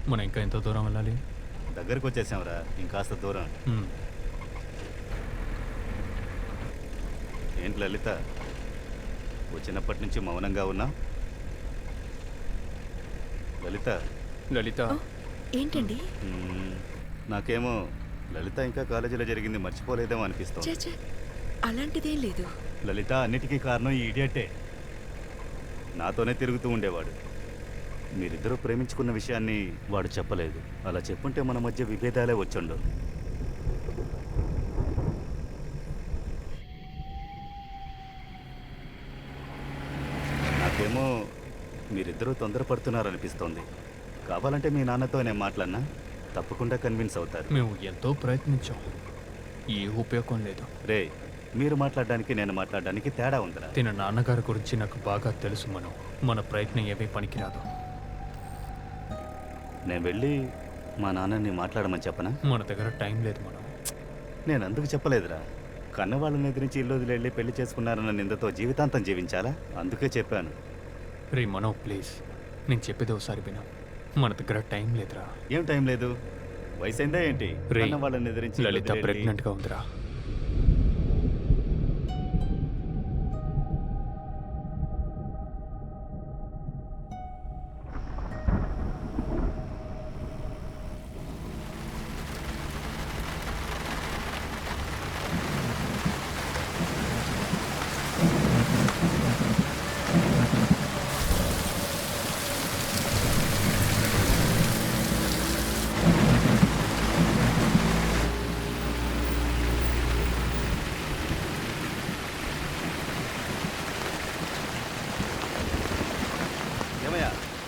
మనం ఇంకా ఎంత దూరం వెళ్ళాలి? దగ్గరకు వచ్చేసాంరా, ఇంకాస్త దూరం. హ్మ్. ఏంటి లలిత, వచ్చినప్పటి నుంచి మౌనంగా ఉన్నా? లలిత. లలిత. ఓ, ఏంటండి? నాకేమో లలిత ఇంకా కాలేజీలో జరిగింది మర్చిపోలేదేమో అనిపిస్తోంది. చే అలాంటిదేం లేదు. లలిత అన్నిటికీ కారణం ఈ ఇడియటే. నాతోనే తిరుగుతూ ఉండేవాడు. మీరిద్దరూ ప్రేమించుకున్న విషయాన్ని వాడు చెప్పలేదు. అలా చెప్పుంటే మన మధ్య విభేదాలే వచ్చుండవు. నాకేమో మీరిద్దరూ తొందరపడుతున్నారనిపిస్తోంది. కావాలంటే మీ నాన్నతో నేను మాట్లాడినా తప్పకుండా కన్విన్స్ అవుతారు. మేము ఎంతో ప్రయత్నించాం, ఏ ఉపయోగం లేదు. రే, మీరు మాట్లాడడానికి నేను మాట్లాడడానికి తేడా ఉందిరా. తిన నాన్నగారి గురించి నాకు బాగా తెలుసు. మన ప్రయత్నం ఏమీ పనికిరాదు. నేను వెళ్ళి మా నాన్నని మాట్లాడమని చెప్పనా? మన దగ్గర టైం లేదు. నేను అందుకు చెప్పలేదురా. కన్నవాళ్ళని ఎదిరించి ఇల్లు వదిలి పెళ్లి చేసుకున్నారన్న నిందతో జీవితాంతం జీవించాలా? అందుకే చెప్పాను. రే ప్లీజ్, నేను చెప్పేది ఒకసారి విను. మన దగ్గర టైం లేదురా. ఏం టైం లేదు? వయసైందా ఏంటి? రే, కన్నవాళ్ళని ఎదిరించి లలిత ప్రెగ్నెంట్గా ఉందిరా. ఏమయ్యా,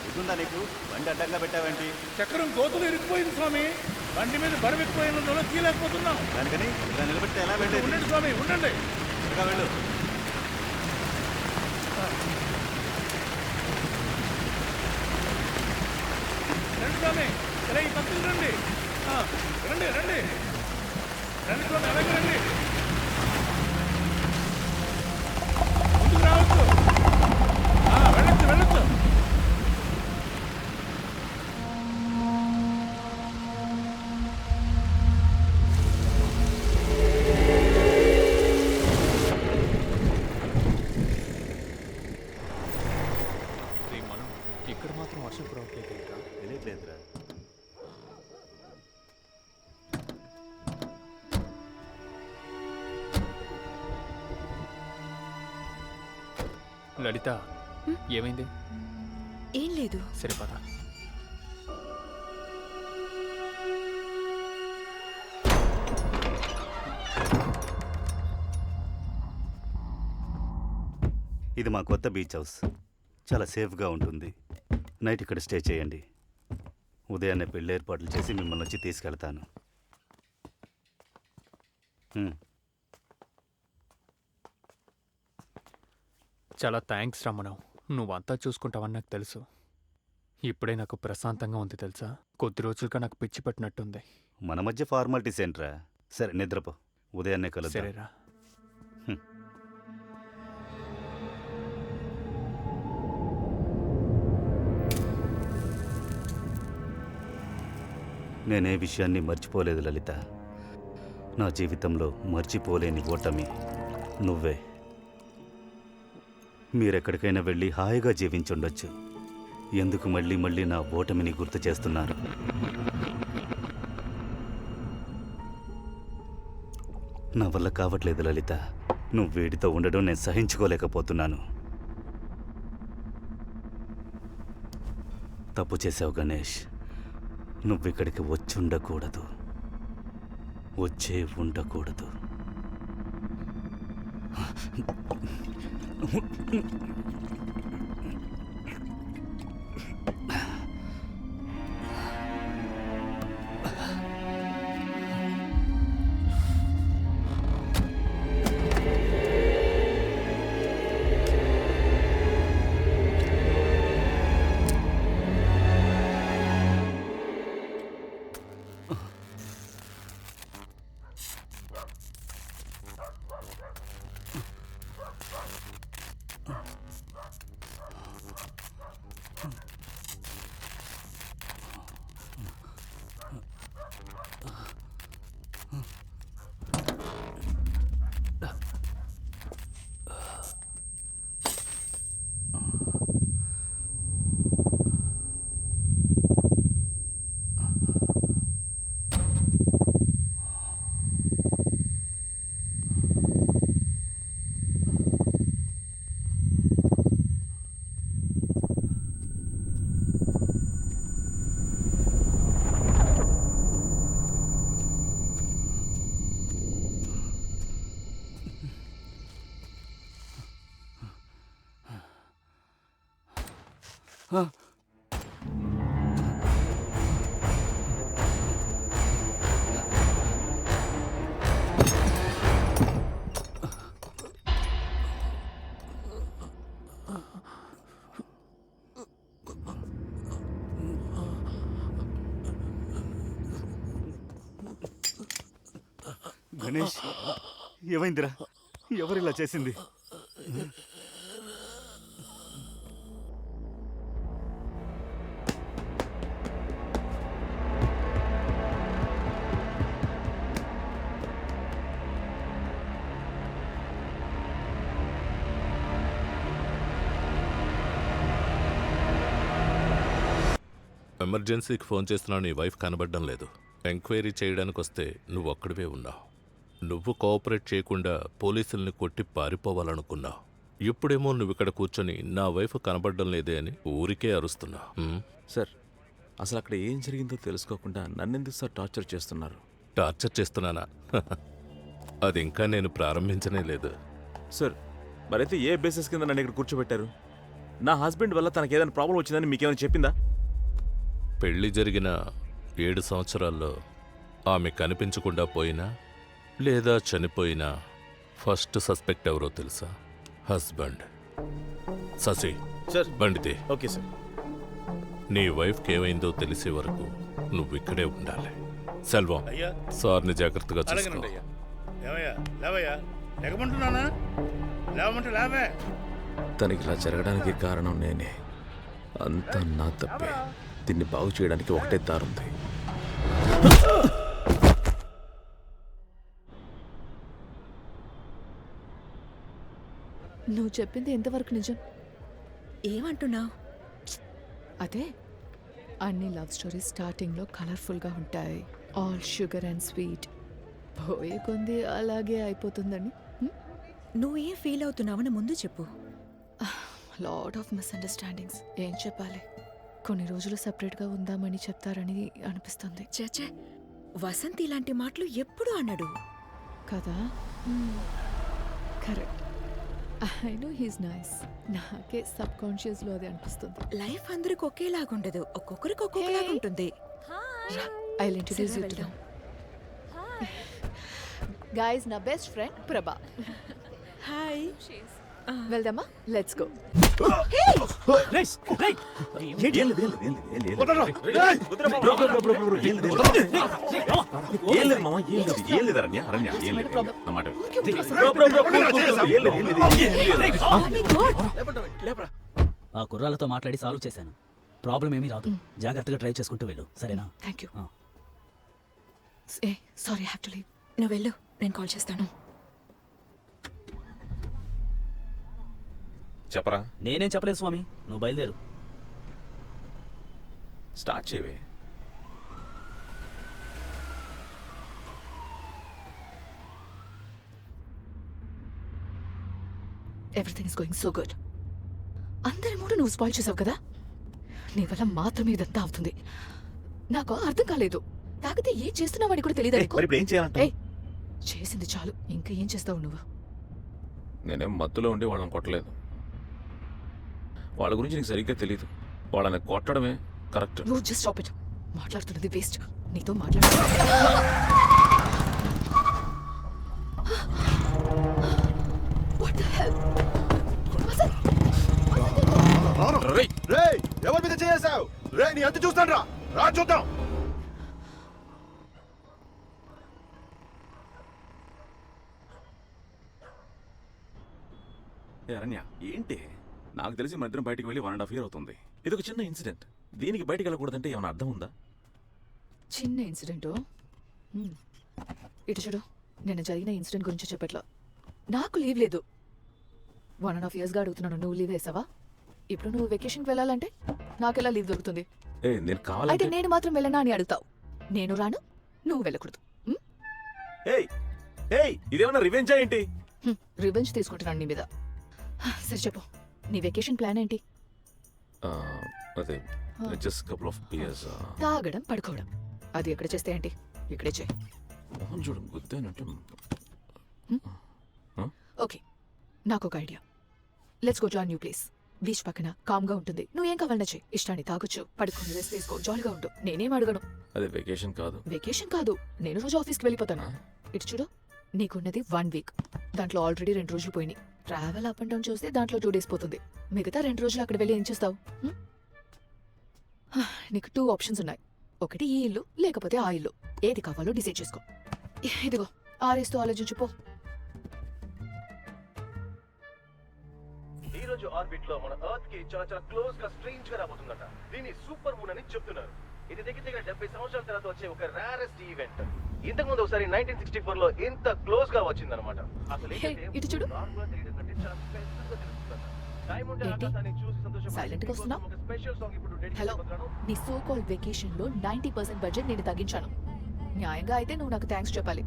ఇదుందా నీకు? బండి అడ్డంగా పెట్టావేంటి? చక్రం గోతులు ఇరుక్కుపోయింది స్వామి. బండి మీద బరువు ఎక్కువైనందువల్ల తీయలేకపోతున్నాం. దానికని ఇలా నిలబెడితే ఎలా వెళ్ళేది? ఉండండి స్వామి, ఉండండి. త్వరగా వెళ్ళు. రండి స్వామి, ఇలా ఈ పక్కన రండి. రండి రండి రండి స్వామి, అలాగే రండి. ముందుకు రావచ్చు. వెళ్ళొచ్చు వెళ్ళొచ్చు. రే ఇక్కడ మాత్రం వర్షం కురవట్లేదు ఏంట్రా? తెలియట్లేదురా. లలిత, ఏమైంది? ఏం లేదు. సరే పద. ఇది మా కొత్త బీచ్ హౌస్. చాలా సేఫ్గా ఉంటుంది. నైట్ ఇక్కడ స్టే చేయండి. ఉదయాన్నే పెళ్లి ఏర్పాట్లు చేసి మిమ్మల్ని వచ్చి తీసుకెళ్తాను. చాలా థ్యాంక్స్ రమణ. నువ్వంతా చూసుకుంటావని నాకు తెలుసు. ఇప్పుడే నాకు ప్రశాంతంగా ఉంది తెలుసా. కొద్ది రోజులుగా నాకు పిచ్చి పెట్టినట్టుంది. మన మధ్య ఫార్మాలిటీస్ ఏంట్రా? సరే నిద్రపో, ఉదయాన్నే కలుద్దాం. సరేరా. నేనే విషయాన్ని మర్చిపోలేదు లలిత. నా జీవితంలో మర్చిపోలేని ఓటమి నువ్వే. మీరెక్కడికైనా వెళ్ళి హాయిగా జీవించుండొచ్చు. ఎందుకు మళ్ళీ మళ్ళీ నా ఓటమిని గుర్తు చేస్తున్నారు? నా వల్ల కావట్లేదు లలిత. నువ్వు వీడితో ఉండడం నేను సహించుకోలేకపోతున్నాను. తప్పు చేసావు గణేష్. నువ్విక్కడికి వచ్చి ఉండకూడదు, వచ్చే ఉండకూడదు. గణేష్, ఏమైందిరా? ఎవరిలా చేసింది? ఎమర్జెన్సీకి ఫోన్ చేస్తున్నా నీ వైఫ్ కనబడడం లేదు. ఎంక్వైరీ చేయడానికి వస్తే నువ్వు ఒక్కడివే ఉన్నావు. నువ్వు కోఆపరేట్ చేయకుండా పోలీసుల్ని కొట్టి పారిపోవాలనుకున్నావు. ఇప్పుడేమో నువ్వు ఇక్కడ కూర్చొని నా వైఫ్ కనబడడం లేదే అని ఊరికే అరుస్తున్నా. సార్, అసలు అక్కడ ఏం జరిగిందో తెలుసుకోకుండా నన్నెందుకు సార్ టార్చర్ చేస్తున్నారు? టార్చర్ చేస్తున్నానా? అది ఇంకా నేను ప్రారంభించనే లేదు. సార్, మరైతే ఏ బేసిస్ కింద నన్ను ఇక్కడ కూర్చోబెట్టారు? నా హస్బెండ్ వల్ల తనకి ఏదైనా ప్రాబ్లం వచ్చిందని మీకేమైనా చెప్పిందా? పెళ్లి జరిగిన 7 సంవత్సరాల్లో ఆమె కనిపించకుండా పోయినా లేదా చనిపోయినా ఫస్ట్ సస్పెక్ట్ ఎవరో తెలుసా? హస్బెండ్. శశి, సార్. బండితే. Okay sir. నీ వైఫ్కి ఏమైందో తెలిసే వరకు నువ్వు ఇక్కడే ఉండాలి. సెల్వం, అయ్యా. సార్ని జాగ్రత్తగా చూసుకో. అలాగేనండి అయ్యా. ఏమయ్యా, లేవయ్యా. లేకమంటున్నానా? లేవమంటే లేవే. తనకి ఇలా జరగడానికి కారణం నేనే. అంతా నా తప్పే. దీన్ని బాగు చేయడానికి ఒకటే దారుంది. నువ్వు చెప్పింది ఎంతవరకు నిజం? ఏమంటున్నావు? అదే, అన్ని లవ్ స్టోరీస్ స్టార్టింగ్లో కలర్ఫుల్గా ఉంటాయి, ఆల్ షుగర్ అండ్ స్వీట్. పోయే కొంది అలాగే అయిపోతుందని. నువ్వేం ఫీల్ అవుతున్నావని ముందు చెప్పు. Lot of misunderstandings. ఏం చెప్పాలి, కొన్ని రోజులు సపరేట్గా ఉందామని చెప్తారని అనిపిస్తుంది. చచ్చే, వసంత్ ఇలాంటి మాటలు ఎప్పుడు అన్నాడు కదా? Correct. I know he's nice. నాకే సబ్ కాన్షియస్లో అది అనిపిస్తుంది. లైఫ్ అందరికి ఒకేలాగుండదు, ఒక్కొక్కరికి ఒక్కొక్కలాగుంటుంది. I will introduce you to them. Guys, నా బెస్ట్ ఫ్రెండ్ ప్రభా. హాయ్. వెళ్దామా? Let's go. ఆ కుర్రాలతో మాట్లాడి సాల్వ్ చేశాను. ప్రాబ్లం ఏమీ రాదు. జాగ్రత్తగా డ్రైవ్ చేసుకుంటూ వెళ్ళు, సరేనా? Thank you. A sorry, have to leave. నువ్వు వెళ్ళు, నేను కాల్ చేస్తాను. చెప్పరా? నేనేం చెప్పలేదు స్వామి, నువ్వు బయలుదేరు. స్టార్ట్ చేయవే. Everything is going so good. అందరి మూడు నువ్వు స్పాయిల్ చేసావు కదా. నీ వల్ల మాత్రమే ఇదంతా అవుతుంది. నాకు అర్థం కాలేదు. తాగితే ఏం చేస్తున్నావని కూడా తెలియదు. ఏం చేయాలంటే? చేసింది చాలు, ఇంకా ఏం చేస్తావు నువ్వు? నేనేం మత్తులో ఉండి వాళ్ళని కొట్టలేదు. వాళ్ళ గురించి నీకు సరిగ్గా తెలియదు. వాళ్ళని కొట్టడమే కరెక్ట్. నువ్వు జస్ట్ స్టాప్ ఇట్. మాట్లాడుతున్నది వేస్ట్. నీతో మాట్లాడు. What the hell? ఎవరి మీద చేసావు? రే, నీ అంత చూస్తాను రా. రా చూద్దాం. అరణ్య, ఏంటి? నాకు తెలిసి మన ఇద్దరం బయటికి వెళ్ళి 1.5 years అవుతుంది. ఇది ఒక చిన్న ఇన్సిడెంట్. దీనికి బయటికి వెళ్ళకూడదంటే ఏమైనా అర్థం ఉందా? చిన్న ఇన్సిడెంట్. ఇటు చూడు, నిన్న జరిగిన ఇన్సిడెంట్ గురించి చెప్పట్లా. నాకు లీవ్ లేదు. 1.5 yearsగా అడుగుతున్నాను, నువ్వు లీవ్ వేసావా? ఇప్పుడు నువ్వు వెకేషన్కి వెళ్ళాలంటే నాకెలా లీవ్ దొరుకుతుంది? నేను అయితే కావాలంటే నేను మాత్రం వెళ్ళనా అని అడుగుతావు. నేను రాను, నువ్వు వెళ్ళకూడదు. ఇదేమన్నా రివెంజా ఏంటి? రివెంజ్ తీసుకుంటున్నాను నీ మీద. సరే చెప్పు, నీ వెకేషన్ ప్లాన్ ఏంటి? అదే, జస్ట్ కపుల్ ఆఫ్ బియర్స్. తాగడం, పడుకోవడం. అది ఎక్కడ చేస్తే ఏంటి? ఇక్కడే చేయి. మోహన్ చూడు, గుద్దానంటే. ఓకే, నాకు ఒక idea. Let's go to our new place. Beach పక్కన కామ్గా ఉంటుంది. నువ్వేం కావాలన్నా చెయ్యి. ఇష్టాన్ని తాగొచ్చు, పడుకుని రెస్ట్ తీసుకో, జాలీగా ఉండు. నేనేం అడగను. అది వెకేషన్ కాదు. వెకేషన్ కాదు, నేను రోజు ఆఫీస్కి వెళ్ళిపోతాను. ఇటు చూడు, నీకున్నది 1 వీక్. దాంట్లో ఆల్రెడీ 2 రోజులు పోయినాయి. ట్రావెల్ అప్ అండ్ డౌన్ చూస్తే దాంట్లో 2 డేస్ పోతుంది. మిగతా 2 రోజులు అక్కడ వెళ్ళి ఏం చేస్తావు? నీకు 2 ఆప్షన్స్ ఉన్నాయి. ఒకటి ఈ ఇల్లు, లేకపోతే ఆ ఇల్లు. ఏది కావాలో డిసైడ్ చేసుకో. ఇదిగో ఆరేస్తూ ఆలోచించుపో. ఈ రోజు ఆర్బిట్ లో మన ఎర్త్ కి చాలా చాలా క్లోజ్ గా స్ట్రేంజ్ గా రాబోతుందట. దీన్ని సూపర్ మూన్ అని చెప్తున్నారు. ఇది దగ్గర 70 సంవత్సరాల తర్వాత వచ్చే ఒక రేరెస్ట్ ఈవెంట్. ఇంతకు ముందు ఒకసారి 1964 లో ఇంత క్లోజ్ గా వచ్చిందన్నమాట. అసలు ఇటు చూడు. నార్మల్ తెలియడం కంటే చాలా స్పెషల్ గా తెలుస్తుందట. టైం ఉంటే ఏంటి? ఆకాశాన్ని చూసి సంతోషపడే సైలెంట్ గా వస్తున్నావ్? ఒక స్పెషల్ సాంగ్ ఇప్పుడు డెడికేట్ హలో, చేస్తున్నాను. నీ సో కాల్ వెకేషన్ లో 90% బడ్జెట్ నేను తగ్గించాను. న్యాయంగా అయితే నువ్వు నాకు థ్యాంక్స్ చెప్పాలి.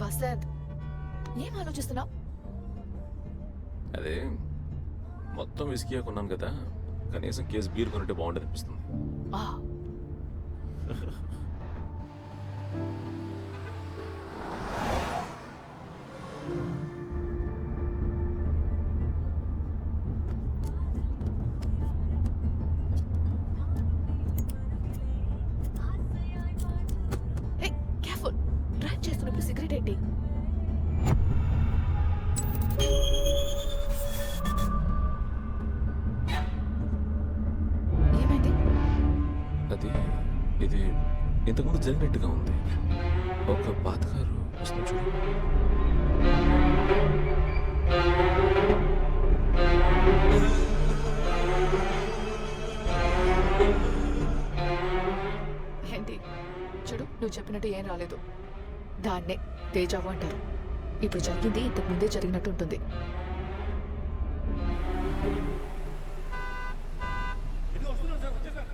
వసంత్, ఏం ఆలోచిస్తున్నావు? అదే మొత్తం విస్కీ కొన్నాను కదా, కనీసం కేసు బీర్ కొనుంటే బాగుంటుంది అనిపిస్తుంది. కేర్ఫుల్, డ్రైవ్ చేస్తున్నప్పుడు సిగరెట్ ఏంటి? ఏమైంది? అది ఇది ఇంతకుముందు జరిగినట్టుగా ఉంది. ఒక పాతకారు వస్తుంది చూడు. ఏంటి? చూడు, నువ్వు చెప్పినట్టు ఏం రాలేదు. దాన్నే తేజావు అంటారు. ఇప్పుడు జరిగింది ఇంతకు ముందే జరిగినట్టు ఉంటుంది. ఇది వస్తున్నాం సార్, వచ్చేసాక.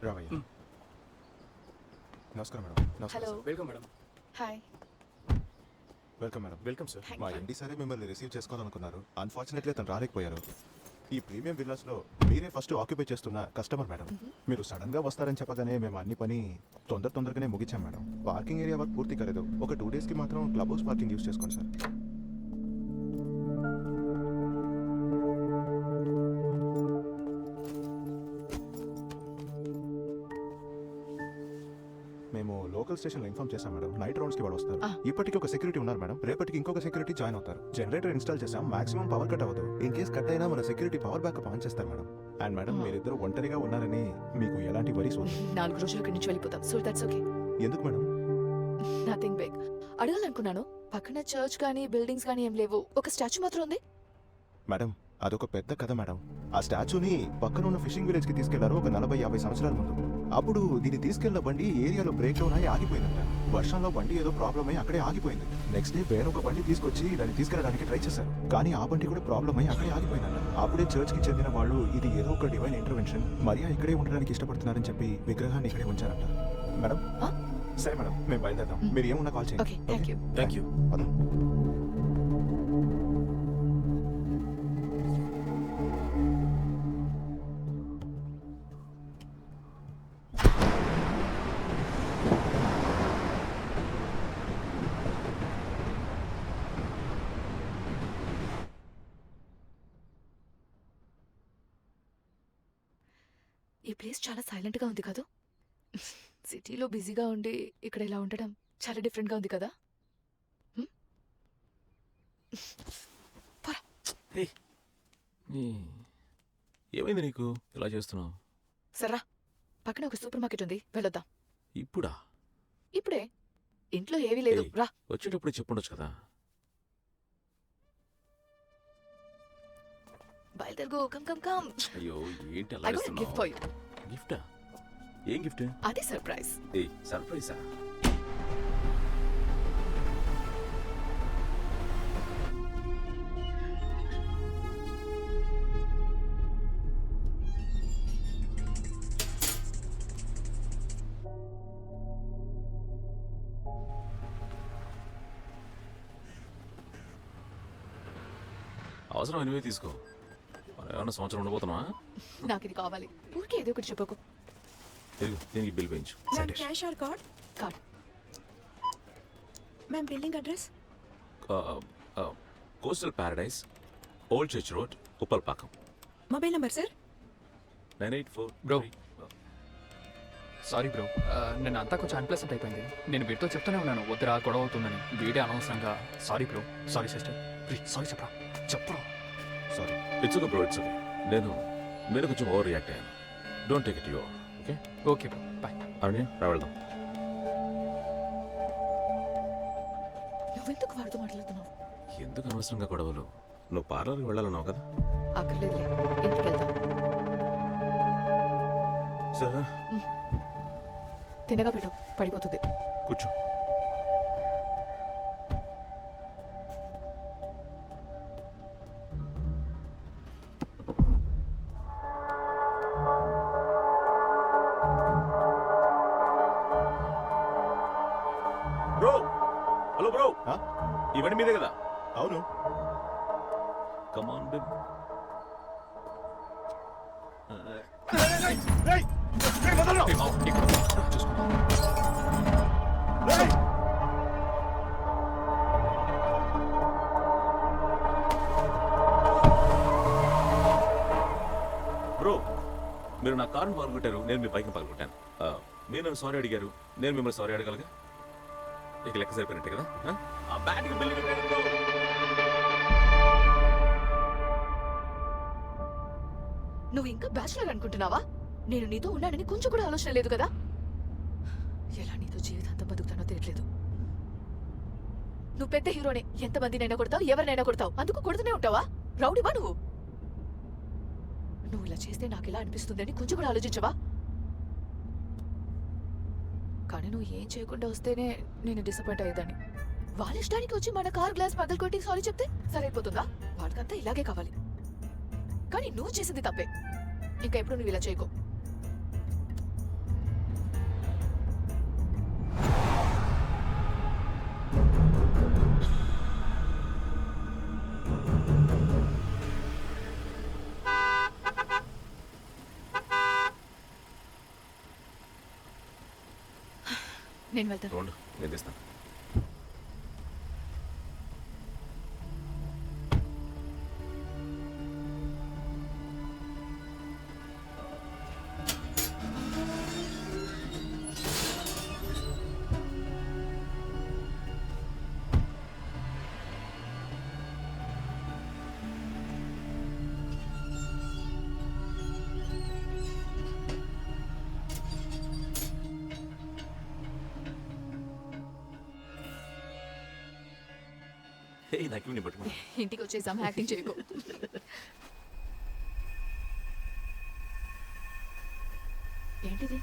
రామయ్య, నమస్కారం madam. Hello. Welcome madam. Hi. Welcome madam. Welcome sir. మా ఎండి సరే మిమ్మల్ని రిసీవ్ చేసుకోవాలనుకున్నారు. అన్ఫార్చునేట్లీ తను రాలేకపోయారు. ఈ ప్రీమియం విల్లాస్ లో మీరే ఫస్ట్ ఆక్యుపై చేస్తున్న కస్టమర్ మేడం. మీరు సడన్ గా వస్తారని చెప్పగానే మేము అన్ని పని తొందరగానే ముగించాం మేడం. పార్కింగ్ ఏరియా వర్క్ పూర్తి కాలేదు. ఒక 2 days కి మాత్రం క్లబ్ హౌస్ పార్కింగ్ యూస్ చేసుకోండి సార్. మేము లోకల్ స్టేషన్ లో ఇన్ఫార్మ్ చేశాం మేడం. నైట్ రౌండ్స్ కి వాళ్ళు వస్తారు. ఇప్పటికి ఒక సెక్యూరిటీ ఉన్నారు మేడం. రేపటికి ఇంకొక సెక్యూరిటీ జాయిన్ అవుతారు. జనరేటర్ ఇన్స్టాల్ చేసాం. మాక్సిమం పవర్ కట్ అవ్వదు. ఇన్ కేస్ కట్ అయినా మన సెక్యూరిటీ పవర్ బ్యాకప్ ఆన్ చేస్తారు మేడం. అండ్ మేడం, మీరిద్దరు ఒంటరిగా ఉన్నారని మీకు ఎలాంటి వరీస్ వద్దు. 4 రోజుల ఇక్కడి నుంచి వెళ్ళిపోతాం. So that's okay. ఎందుకు మేడం? Nothing big. అడగాలనుకున్నాను. పక్కన చర్చ్ కానీ బిల్డింగ్స్ కానీ ఏం లేవు. ఒక స్టాచ్యూ మాత్రం ఉంది. మేడం, అదొక పెద్ద కథ మేడం. ఆ స్టాచ్యూని పక్కన ఉన్న ఫిషింగ్ విలేజ్ కి తీసుకెళ్లారు ఒక 40-50 సంవత్సరాల ముందు. అప్పుడు దీన్ని తీసుకెళ్లిన బండి ఏరియాలో బ్రేక్ డౌన్ అయి ఆగిపోయిందంట. వర్షంలో బండి ఏదో ప్రాబ్లం అయి అక్కడే ఆగిపోయింది. నెక్స్ట్ డే వేరొక బండి తీసుకొచ్చి దాన్ని తీసుకెళ్ళడానికి ట్రై చేశారు. కానీ ఆ బండి కూడా ప్రాబ్లం అయి అక్కడే ఆగిపోయిందంట. అప్పుడే చర్చ్ కి చెందిన వాళ్ళు ఇది ఏదో ఒక డివైన్ ఇంటర్వెన్షన్, మరియా ఇక్కడే ఉండడానికి ఇష్టపడుతున్నారని చెప్పి విగ్రహాన్ని ఇక్కడే ఉంచారంట. మేడం, సరే మేడం, మేము బయలుదేరదాం. మీరు ఏమున్నా కాల్ చేయండి. Okay, thank you. Thank you. ఈ ప్లేస్ చాలా సైలెంట్ గా ఉంది కదా. సిటీలో బిజీగా ఉండి ఇక్కడ ఇలా ఉండడం చాలా డిఫరెంట్ గా ఉంది కదా. ఏమైంది నీకు ఇలా చేస్తున్నావు? సర్రా, పక్కన ఒక సూపర్ మార్కెట్ ఉంది, వెళ్ళొద్దాం. ఇప్పుడా? ఇప్పుడే. ఇంట్లో ఏవీ లేదు, రా. వచ్చేటప్పుడు చెప్పుండొచ్చు కదా. బయలుదేరుగో, కమ్ కమ్ కమ్. అయ్యో ఏంటి I got a gift for you. గిఫ్టా? ఏం గిఫ్ట్? అది సర్ప్రైజ్. ఏ సర్ప్రైజా? అవసరం ఎనివే తీసుకో. మనం ఏమన్నా సంవత్సరం ఉండబోతున్నావా? నాకు ఇది కావాలి. ఊరికే ఏదో ఒకటి చెప్పకు. ఇదిగో దీనికి బిల్ వేయించు. Ma'am cash or card? Card. Ma'am building address? Coastal paradise, old church road, Uppalpakkam. Mobile number sir? 984. Bro. Sorry bro, నేను అంతా కొంచెం అన్ప్లెసెంట్ అయిపోయింది. నేను వీడితో చెప్తూనే ఉన్నాను వద్దురా గొడవ అవుతుందని. వీడే అనవసరంగా sorry bro, sorry sister, please sorry చెప్పరా చెప్పరా. Sorry. It's okay bro, it's okay. నేను కొంచెం ఓవర్ రియాక్ట్ అయ్యాను. Don't take it you. Okay okay bro, bye. Aranya రా వెళ్దాం. నువ్వెందుకు వాడితో మాట్లాడుతున్నావు? ఎందుకు అనవసరంగా గొడవలు? నువ్వు పార్లర్కి వెళ్ళాలన్నావు కదా? అక్కర్లేదులే, ఇంటికి వెళ్దాం. సరే తినగా పెట్టు, పడిపోతుంది. కూర్చో. Bro, hello bro. ఆ? ఇవన్నీ మీదే కదా? అవును. కమాన్ బేబ్. బ్రో, మీరు నా కారును పగలగొట్టారు, నేను మీ బైక్ని పగలగొట్టాను. మీరు నన్ను సారీ అడిగారు, నేను మిమ్మల్ని సారీ అడగలగా? ఇక లెక్క సరిపోయినట్టే కదా? ఆ బ్యాట్కి బిల్లు కట్టండి బ్రో. నువ్వు ఇంకా బ్యాచులర్ అనుకుంటున్నావా? నేను నీతో ఉన్నానని కొంచెం కూడా ఆలోచన లేదు కదా? ఎలా నీతో జీవితాంతం బతుకుతానో తెలియట్లేదు. నువ్వు పెద్ద హీరోనే, ఎంతమందినైనా కొడతావు, ఎవరినైనా కొడతావు, అందుకు కొడుతూనే ఉంటావా? రౌడీవా నువ్వు? నువ్వు ఇలా చేస్తే నాకు ఎలా అనిపిస్తుందని కొంచెం కూడా ఆలోచించవా? కానీ నువ్వు ఏం చేయకుండా వస్తేనే నేను డిసప్పాయింట్ అయ్యేదాన్ని. వాళ్ళ ఇష్టానికి వచ్చి మన కార్ గ్లాస్ పగలకొట్టి సారీ చెప్తే సరైపోతుందా? వాళ్ళకంతా ఇలాగే కావాలి. కానీ నువ్వు చేసింది తప్పే. ఇంకా ఎప్పుడు నువ్వు ఇలా చేయకు. నేను వెళ్తాను. నేను తెస్తాను. నాకు పట్టుకో. ఇంటికి వచ్చేసాం, యాక్టింగ్ చేయకు. ఏంటిది?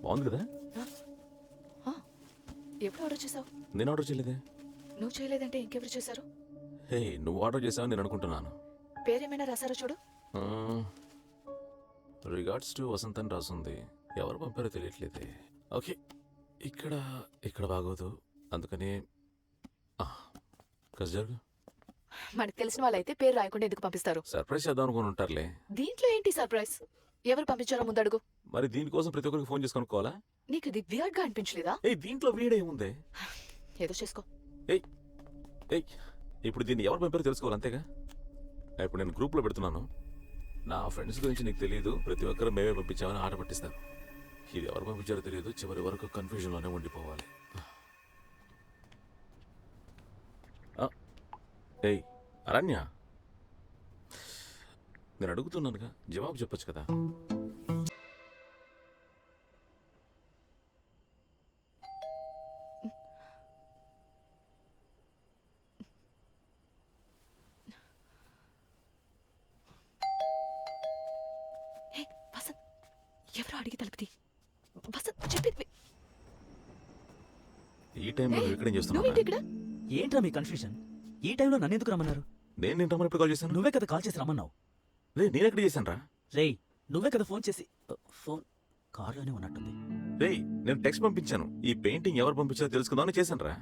బాగుంది కదా? ఎప్పుడు ఆర్డర్ చేసావు? నేను ఆర్డర్ చేయలేదే. నువ్వు చేయలేదంటే ఇంకెవరు చేశారు? హే, నువ్వు ఆర్డర్ చేసావని నేను అనుకుంటున్నాను. పేరేమైనా రాసారో చూడు. రిగార్డ్స్ టు వసంత్ అని రాసుంది. ఎవరు పంపారో తెలియట్లేదే. ఓకే, ఇక్కడ బాగోదు, అందుకని కసి జరుగు. మనకు తెలిసిన వాళ్ళైతే పేరు రాయకుండా ఎందుకు పంపిస్తారు? సర్ప్రైజ్ చేద్దాం అనుకుని ఉంటారులే. దీంట్లో ఏంటి సర్ప్రైజ్? ఎవరు పంపించారో ముందు అడుగు. మరి దీనికోసం ప్రతి ఒక్కరికి ఫోన్ చేసి కనుక్కోవాలా? నీకు ఇది వియర్డ్ గా అనిపించలేదా? దీంట్లో వీడేముందే? ఏదో చేసుకో. ఇప్పుడు దీన్ని ఎవరు పంపారో తెలుసుకోవాలి, అంతేగా? ఇప్పుడు నేను గ్రూప్లో పెడుతున్నాను. నా ఫ్రెండ్స్ గురించి నీకు తెలియదు, ప్రతి ఒక్కరు మేమే పంపించామని ఆట పట్టిస్తాను. ఇది ఎవరు పంపించారో తెలియదు, చివరి వరకు కన్ఫ్యూజన్లోనే ఉండిపోవాలి. అరణ్య, నేను అడుగుతున్నానుగా, జవాబు చెప్పొచ్చు కదా. హే వసంత్, ఎవరో అడిగి తలుపుతి. వసంత్ చెప్పింది. ఈ టైంలో నువ్వు ఇక్కడేం చేస్తున్నావు? నువ్వేంటి ఇక్కడ? ఏంట్రా మీ కన్ఫ్యూజన్? ఈ టైంలో నన్ను ఎందుకు రమ్మన్నారు? నేను నిన్న రమ్మని ఎప్పుడు కాల్ చేశాను? నువ్వే కదా కాల్ చేసి రమ్మన్నావు. నేను ఎక్కడ చేశాను రా? రేయ్, నువ్వే కదా ఫోన్ చేసి ఫోన్ కార్లోనే ఉన్నట్టుంది. రేయ్, నేను టెక్స్ట్ పంపించాను. ఈ పెయింటింగ్ ఎవరు పంపించారో తెలుసుకుందామని చేశాను రా.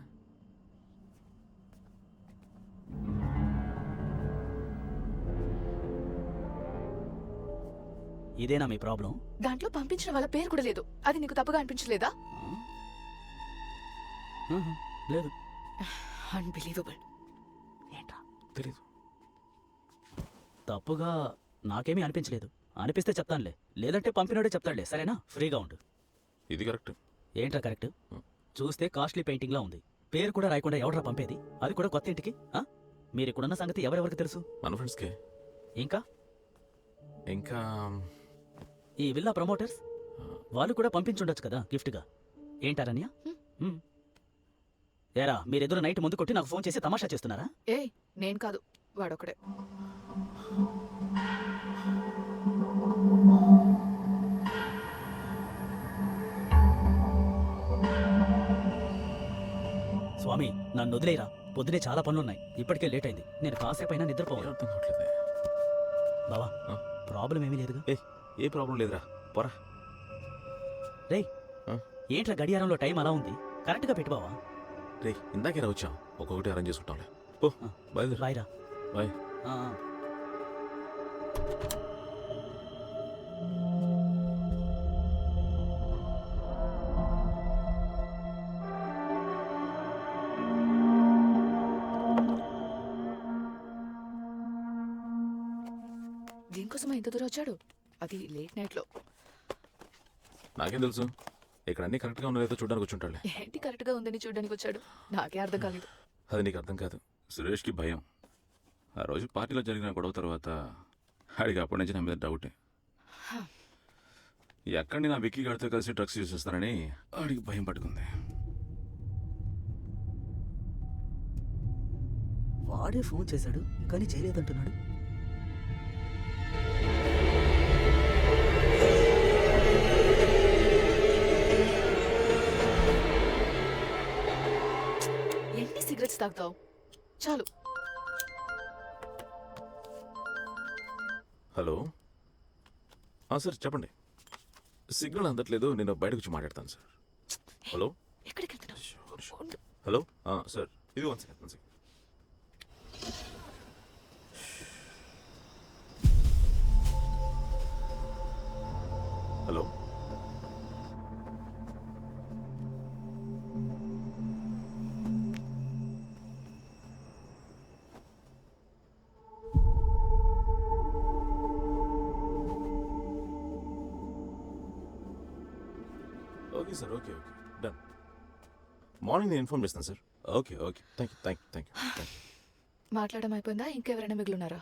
ఇదేనా మీ ప్రాబ్లం? దాంట్లో పంపించిన వాళ్ళ పేరు కూడా లేదు. అది నీకు తప్పుగా అనిపించలేదా? లేదు. అన్బిలీవబుల్. ఏంట్రా తెలీదు. తప్పుగా నాకేమీ అనిపించలేదు. అనిపిస్తే చెప్తానులే, లేదంటే పంపినోడే చెప్తాడులే. సరేనా? ఫ్రీగా ఉండు. ఇది కరెక్ట్. ఏంట్రా కరెక్ట్? చూస్తే కాస్ట్లీ పెయింటింగ్లా ఉంది. పేరు కూడా రాయకుండా ఎవడ్రా పంపేది? అది కూడా కొత్త ఇంటికి. మీరు ఇక్కడున్న సంగతి ఎవరెవరికి తెలుసు? మన ఫ్రెండ్స్కే. ఇంకా ఇంకా ఈ విల్లా ప్రమోటర్స్ వాళ్ళు కూడా పంపించుండొచ్చు కదా గిఫ్ట్గా. ఏంటారన్య? ఏరా, మీరెదురు నైట్ ముందు కొట్టి నాకు ఫోన్ చేసి తమాషా చేస్తున్నారా? ఏయ్, నేను కాదు, వాడొకడే. స్వామి, నన్ను వదిలేరా. పొద్దునే చాలా పనులున్నాయి. ఇప్పటికే లేట్ అయింది. నేను కాసేపు అయినా ఏం నిద్రపోవాలి. అర్థం కావట్లేదే. బావా, ప్రాబ్లం ఏమీ లేదుగా? ఏ ప్రాబ్లం లేదురా, పోరా. రేయ్, ఆ? ఏంట్రా గడియారంలో టైం అలా ఉంది? కరెక్ట్గా పెట్టు బావా. రే, ఇందాకే రా వచ్చాం. ఒక్కొక్కటి అరేంజ్ చేసుకుంటాంలే. పో, బయలుదేరు. బాయ్రా. బాయ్. దీనికోసమా ఇంత దూరం వచ్చాడు? అది లేట్ నైట్లో. నాకేం తెలుసు? ఇక్కడ అన్ని కరెక్ట్గా ఉన్నాయో చూడడానికి వచ్చి ఉంటాడులే. ఏంటి కరెక్ట్ గా ఉందని చూడడానికి వచ్చాడు? నాకే అర్థం కాలేదు. అది నీకు అర్థం కాదు. సురేష్కి భయం. ఆ రోజు పార్టీలో జరిగిన గొడవ తర్వాత ఆడికి అప్పటి నుంచి నా మీద డౌటే. ఎక్కడి నా విక్కీ గారితో కలిసి డ్రగ్స్ యూజ్ చేస్తానని ఆడికి భయం పట్టుకుంది. వాడే ఫోన్ చేశాడు కానీ చేయలేదంటున్నాడు. ఎన్ని సిగరెట్స్ తాగుతావు? చాలు. హలో, సార్ చెప్పండి. సిగ్నల్ అందట్లేదు, నేను బయటకు వచ్చి మాట్లాడతాను సార్. హలో, ఎక్కడికి వెళ్తున్నావు? హలో సార్, ఇది 1 second 1 second. Hello, okay sir, okay done. Morning నేను ఇన్ఫార్మ్ చేస్తాను సార్. Okay thank you. మాట్లాడడం అయిపోయిందా? ఇంకెవరైనా మిగిలిన్నారా?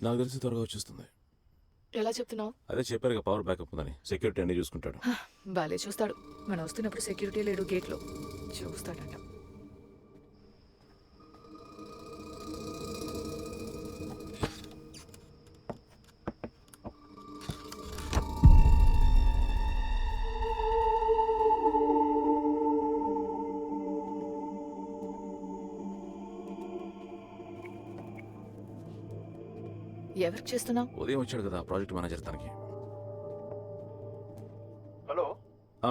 నాకు తెలిసి త్వరగా వచ్చేస్తుంది. ఎలా చెప్తున్నావు? అదే చెప్పారు, పవర్ బ్యాకప్ ఉందని. సెక్యూరిటీ అన్ని చూసుకుంటాడు. బాలే చూస్తాడు. మనం వస్తున్నప్పుడు సెక్యూరిటీ లేడు గేట్లో. చూస్తాడంట. ఎవరికి చేస్తున్నావు? ఉదయం వచ్చాడు కదా ప్రాజెక్ట్ మేనేజర్ తనకి. హలో,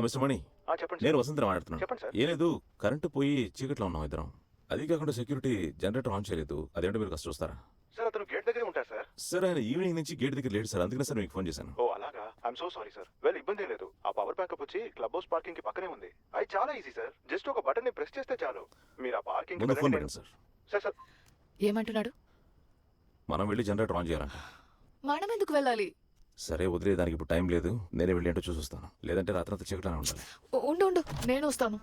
మిస్టర్ మణి, చెప్పండి. నేను వసంత్ మాట్లాడుతున్నాను. చెప్పండి సార్. ఏం లేదు, కరెంటు పోయి చీకట్లో ఉన్నాం ఇద్దరం. అది కాకుండా సెక్యూరిటీ జనరేటర్ ఆన్ చేయలేదు. అదేంటో మీరు కాస్త చూస్తారా? సార్, అతను గేట్ దగ్గరే ఉంటారు సార్. సార్, ఆయన ఈవినింగ్ నుంచి గేట్ దగ్గర లేడు సార్. అందుకనే సార్ మీకు ఫోన్ చేశాను. ఓ అలాగా, I'm so sorry sir. Well, ఇబ్బంది లేదు. ఆ పవర్ బ్యాకప్ వచ్చి క్లబ్ హౌస్ పార్కింగ్ కి పక్కనే ఉంది. అది చాలా ఈజీ సార్. జస్ట్ ఒక బటన్ ని ప్రెస్ చేస్తే చాలు. మీరు ఆ పార్కింగ్ ముందు ఫోన్ పెట్టండి సార్. సార్. ఏమంటున్నాడు? మనం వెళ్ళి జనరేటర్ ఆన్ చేయాలంట. మనం ఎందుకు వెళ్ళాలి? సరే వదిలే, దానికి ఇప్పుడు టైం లేదు. నేనే వెళ్ళి ఏంటో చూసొస్తాను. లేదంటే రాత్రంతా చీకట్లానే ఉండాలి. ఉండు ఉండు, నేను వస్తాను.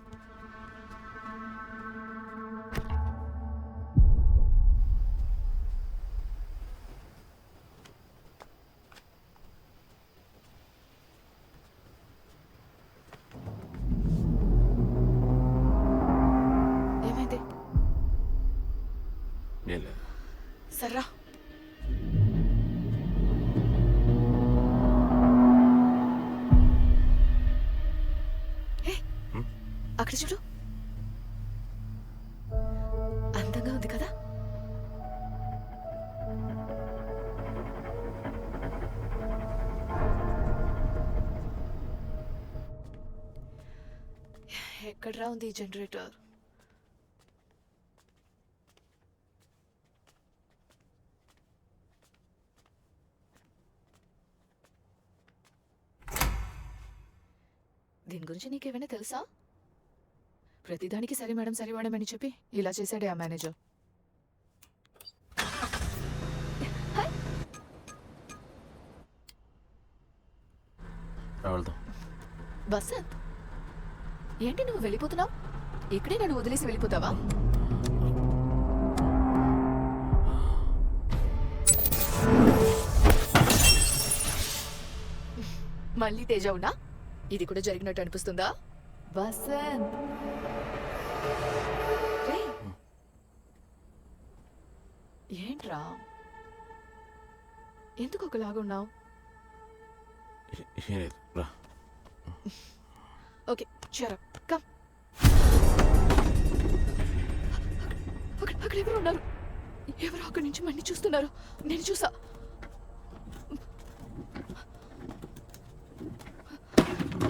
ఏమైంది? ఏం లేదు. సర్రా. అక్కడ చూడు, అందంగా ఉంది కదా. ఎక్కడ్రా ఉంది ఈ జనరేటర్? దీని గురించి నీకేమైనా తెలుసా? ప్రతిదానికి సరే మేడం అని చెప్పి ఇలా చేశాడే ఆ మేనేజర్. వెళ్దాం. వసంత్, ఏంటి నువ్వు వెళ్ళిపోతున్నావు? ఇక్కడే నన్ను వదిలేసి వెళ్ళిపోతావా? మళ్ళీ తేజ ఉన్నా ఇది కూడా జరిగినట్టు అనిపిస్తుందా? వసంత్, ఏంట్రా ఎందుకు ఒకలాగున్నావు? Okay చరప్ come. అక్కడ ఎవరు ఉన్నారు? ఎవరు అక్కడి నుంచి మళ్ళీ చూస్తున్నారు? నేను చూసా.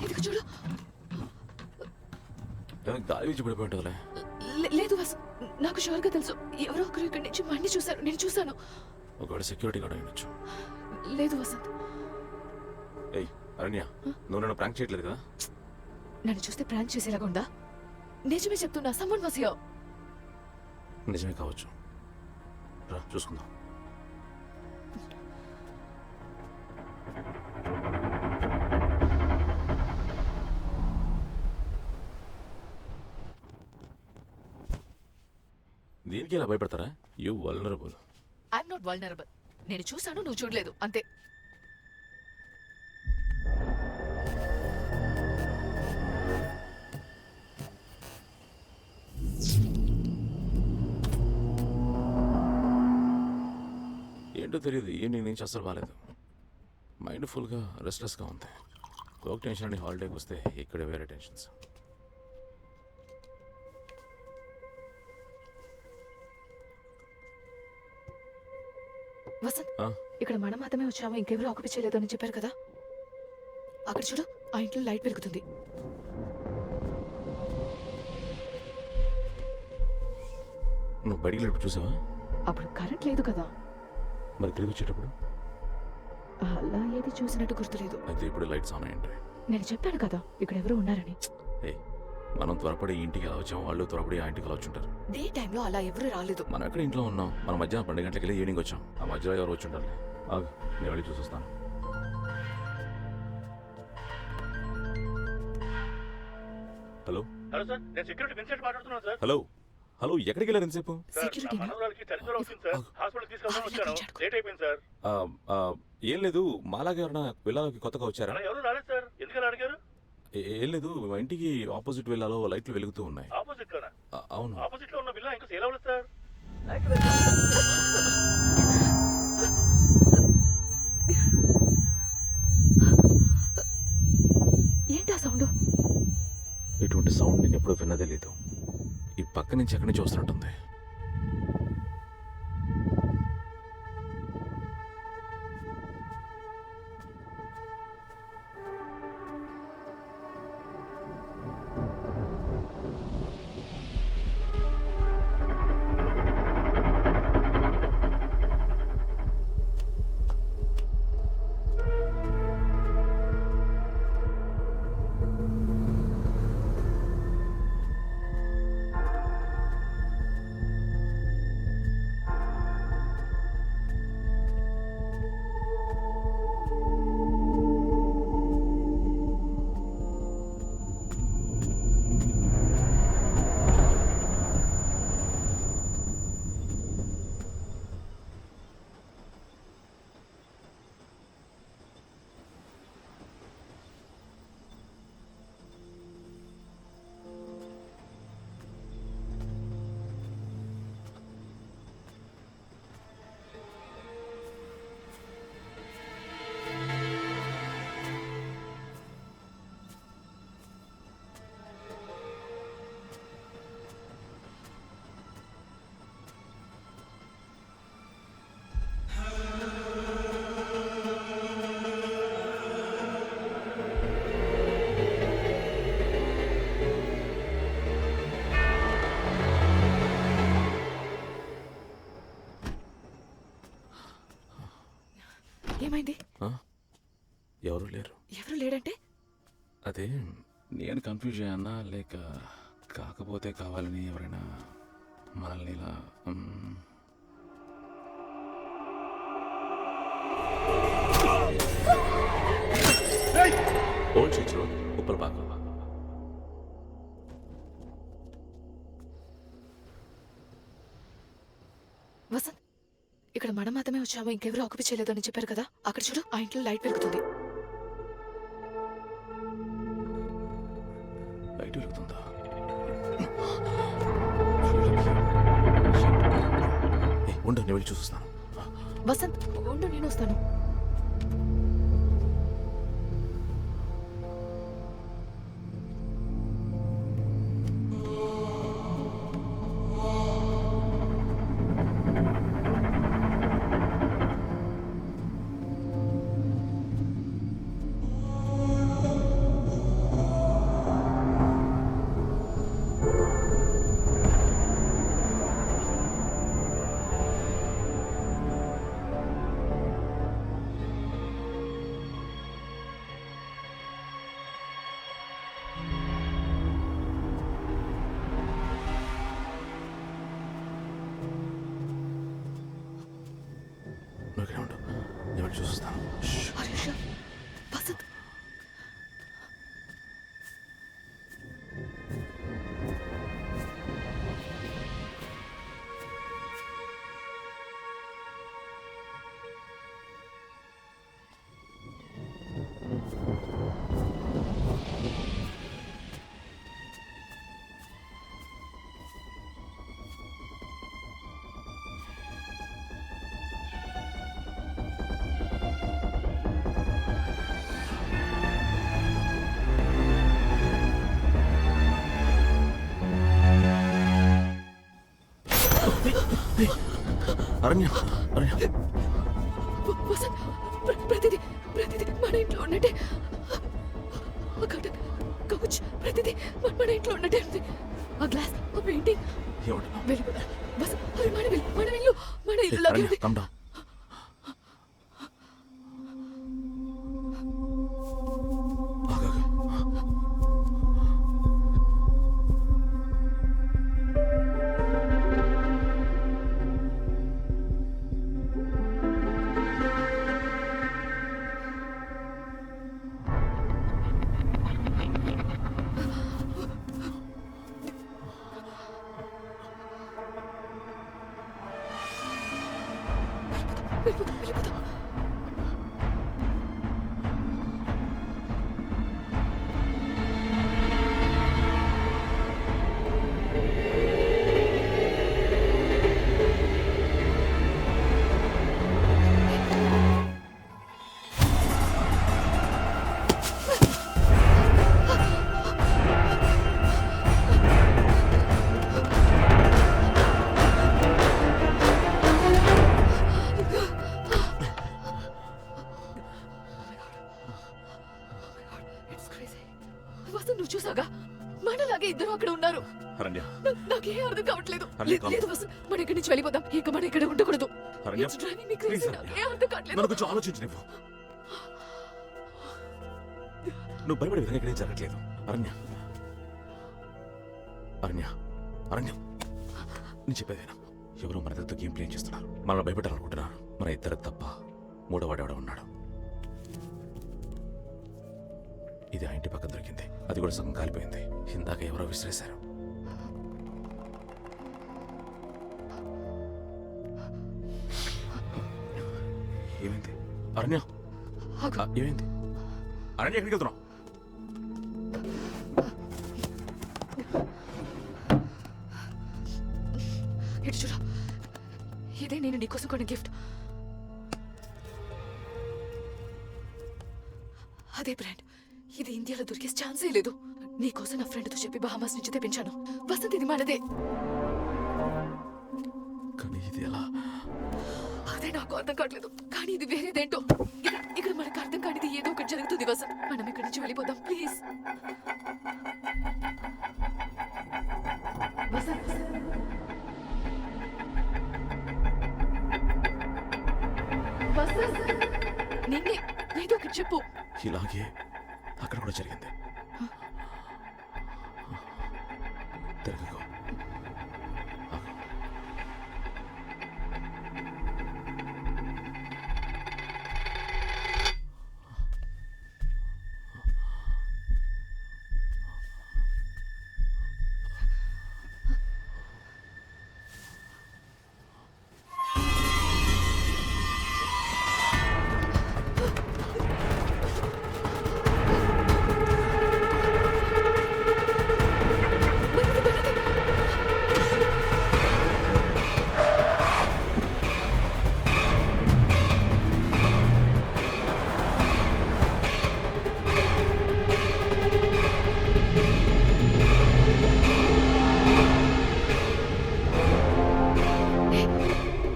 ఇదిగో చూడు. గాలి వీచి పడిపోయింటుందిలే. లేదు బస్, నాకు షూర్గా తెలుసు ఎవరో ఒకరు ఇక్కడి నుంచి మళ్ళీ చూశారు. నేను చూశాను. ఒకవేళ సెక్యూరిటీ గార్డ్ అయ్యొచ్చు. లేదు వసంత్. ఏయ్ అరణ్య, నువ్వు నన్ను ప్రాంక్ చేయట్లేదు కదా? నన్ను చూస్తే ప్రాంక్ చేసేలాగా ఉందా? నిజమే చెప్తున్నా, సమ్మన్ వాస్ హియర్. నిజమే కావచ్చు. రా చూసుకుందాం. దీనికి ఇలా భయపడతారా? You vulnerable. I'm not vulnerable. నేను చూశాను, నువ్వు చూడలేదు, అంతే. ఏంటో తెలియదు, ఈవినింగ్ నుంచి అసలు బాగాలేదు. మైండ్ ఫుల్గా రెస్ట్లెస్గా ఉంది. వర్క్ టెన్షన్ అని హాలిడేకి వస్తే ఇక్కడే వేరే టెన్షన్స్. వసంత్, ఇక్కడ మనం మాత్రమే వచ్చాము, ఇంకెవరూ ఆక్యుపై చేయలేదు అని చెప్పారు కదా. అక్కడ చూడు, ఆ ఇంట్లో లైట్ వెలుగుతుంది. నువ్వు బయటికి వెళ్ళి చూసావా? అప్పుడు కరెంట్ లేదు కదా. మరి తిరిగి వచ్చేటప్పుడు? అలా ఏది చూసినట్టు గుర్తులేదు. అయితే ఇప్పుడు లైట్స్ ఆన్ అయ్యండి. నేను చెప్పాను కదా ఇక్కడ ఎవరో ఉన్నారని. మనం త్వరపడి ఇంటికి ఎలా వచ్చాము, వాళ్ళు త్వరపడి ఆ ఇంటికి ఎలా వచ్చుంటారు. డే టైంలో అలా ఎవరు రాలేదు. మనం ఎక్కడ ఇంట్లో ఉన్నాం. మనం మధ్యాహ్నం 12 గంటలకి వెళ్ళి ఈవినింగ్ వచ్చాం. ఆ మధ్యలో ఎవరు వచ్చి ఉంటారు. నేను వెళ్ళి చూసొస్తాను. హలో హలో సార్, నేను సెక్యూరిటీ విన్సెంట్ మాట్లాడుతున్నాను సార్. హలో హలో, ఎక్కడికి వెళ్ళారు ఎంతసేపు? సెక్యూరిటీ మనవరాలకి చలిజ్వరం వచ్చింది సార్. హాస్పిటల్ తీసుకెళ్దాం వచ్చాను. లేట్ అయిపోయింది సార్. ఏం లేదు, మాలాగా ఎవరైనా వెళ్ళాలి కొత్తగా వచ్చారా? అలా ఎవరు రాలేదు సార్. ఎందుకలా అడిగారు? ఏం లేదు, మా ఇంటికి ఆపోజిట్ వెళ్ళాలో లైట్లు వెలుగుతూ ఉన్నాయి. ఆపోజిట్ లోనా? అవును. ఆపోజిట్ లో ఉన్న విల్లా ఇంకా సేల్ అవ్వలేదు సార్. ఏంటి ఆ సౌండ్? ఇటువంటి సౌండ్ నేను ఎప్పుడూ విన్నదే లేదు. ఈ పక్క నుంచి ఎక్కడి నుంచి వస్తున్నట్టుంది. ఏమైంది? ఎవరు లేరు. ఎవరు లేడంటే? అదే నేను కన్ఫ్యూజ్ అయ్యానా లేక కాకపోతే కావాలని ఎవరైనా మనల్ని ఇలా ఓల్డ్ చర్చ్ రోడ్ ఉప్పలపాక. వసంత్, ఇక్కడ మనం మాత్రమే వచ్చాము, ఇంకెవరు ఆక్యుపై చేయలేదు అని చెప్పారు కదా. అక్కడ చూడు, ఆ ఇంట్లో లైట్ వెలుగుతుంది. లైట్ వెలుగుతుందా? ఉండు, నేను వెళ్ళి చూస్తాను. వసంత్ ఉండు, నేను వస్తాను. నువ్వు ఇక్కడే ఉండు, నేను వెళ్ళి చూస్తాను. వసంత్, అరణ్య, అరణ్య, వసంత్, ప్రతిదీ మన ఇంట్లో ఉన్నట్టే. కౌచ్ ప్రతిదీ మన ఇంట్లో ఉన్నట్టే ఉంది. ఆ గ్లాస్, ఆ పెయింటింగ్. వెళ్ళిపోతా వసంత్, అది మన ఇల్లు, మన ఇల్లు లాగే ఉంది. వెళ్ళిపోతా. వసంత్, నువ్వు చూసాగా మనలాగే ఇద్దరు అక్కడ ఉన్నారు. నాకేం అర్థం కావట్లేదు. లేదు వసంత్, మన ఇక్కడి నుంచి వెళ్ళిపోదాం. ఇక మన ఇక్కడ ఉండకూడదు. It's driving me crazy. నాకేం అర్థం కావట్లేదు. నన్ను కొంచెం ఆలోచించు. నువ్వు భయపడే విధంగా ఇక్కడే జరగట్లేదు. అరణ్య, అరణ్య, అరణ్య, నేను చెప్పేదేనా? ఎవరో మన దగ్గర గేమ్ ప్లే చేస్తున్నారు. మనల్ని భయపెట్టాలనుకుంటున్నారు. మన ఇద్దరు తప్ప మూడోవాడెవడో ఉన్నాడు. ఇది ఆ ఇంటి పక్కన దొరికింది. అది కూడా సగం కాలిపోయింది. ఇందాక ఎవరో విసిరేశారు. ఏమైంది అరణ్య? ఏమైంది అరణ్య? ఎక్కడికి వెళ్తున్నావు? ఇటు చూడు, ఇదే నేను నీకోసం కొన్న గిఫ్ట్. అదే బ్రాండ్. ఇది ఇండియాలో దొరికే ఛాన్సే లేదు. నీకోసం నా ఫ్రెండ్తో చెప్పి బహామాస్ నుంచి తెప్పించాను. వసంత్, ఇది మనదే. కానీ ఇది ఎలా? అదే నాకు అర్థం కావట్లేదు. కానీ ఇది వేరేదేంటో. ఇక్కడ మనకు అర్థం కానిది ఏదో ఒకటి జరుగుతుంది వసంత్. మనం ఇక్కడి నుంచి వెళ్ళిపోదాం ప్లీజ్. వసంత్, నిన్నే ఏదో ఒకటి చెప్పు. ఇలాగే అక్కడ కూడా జరిగింది. తిరగకు.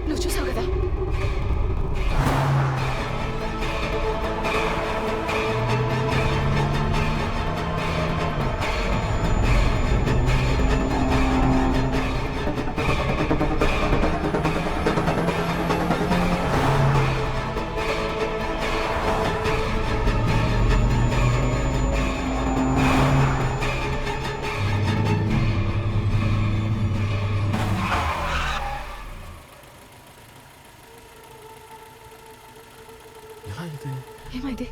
నువ్వు చూసావు కదా? ఎలా ఇది? ఏమైంది?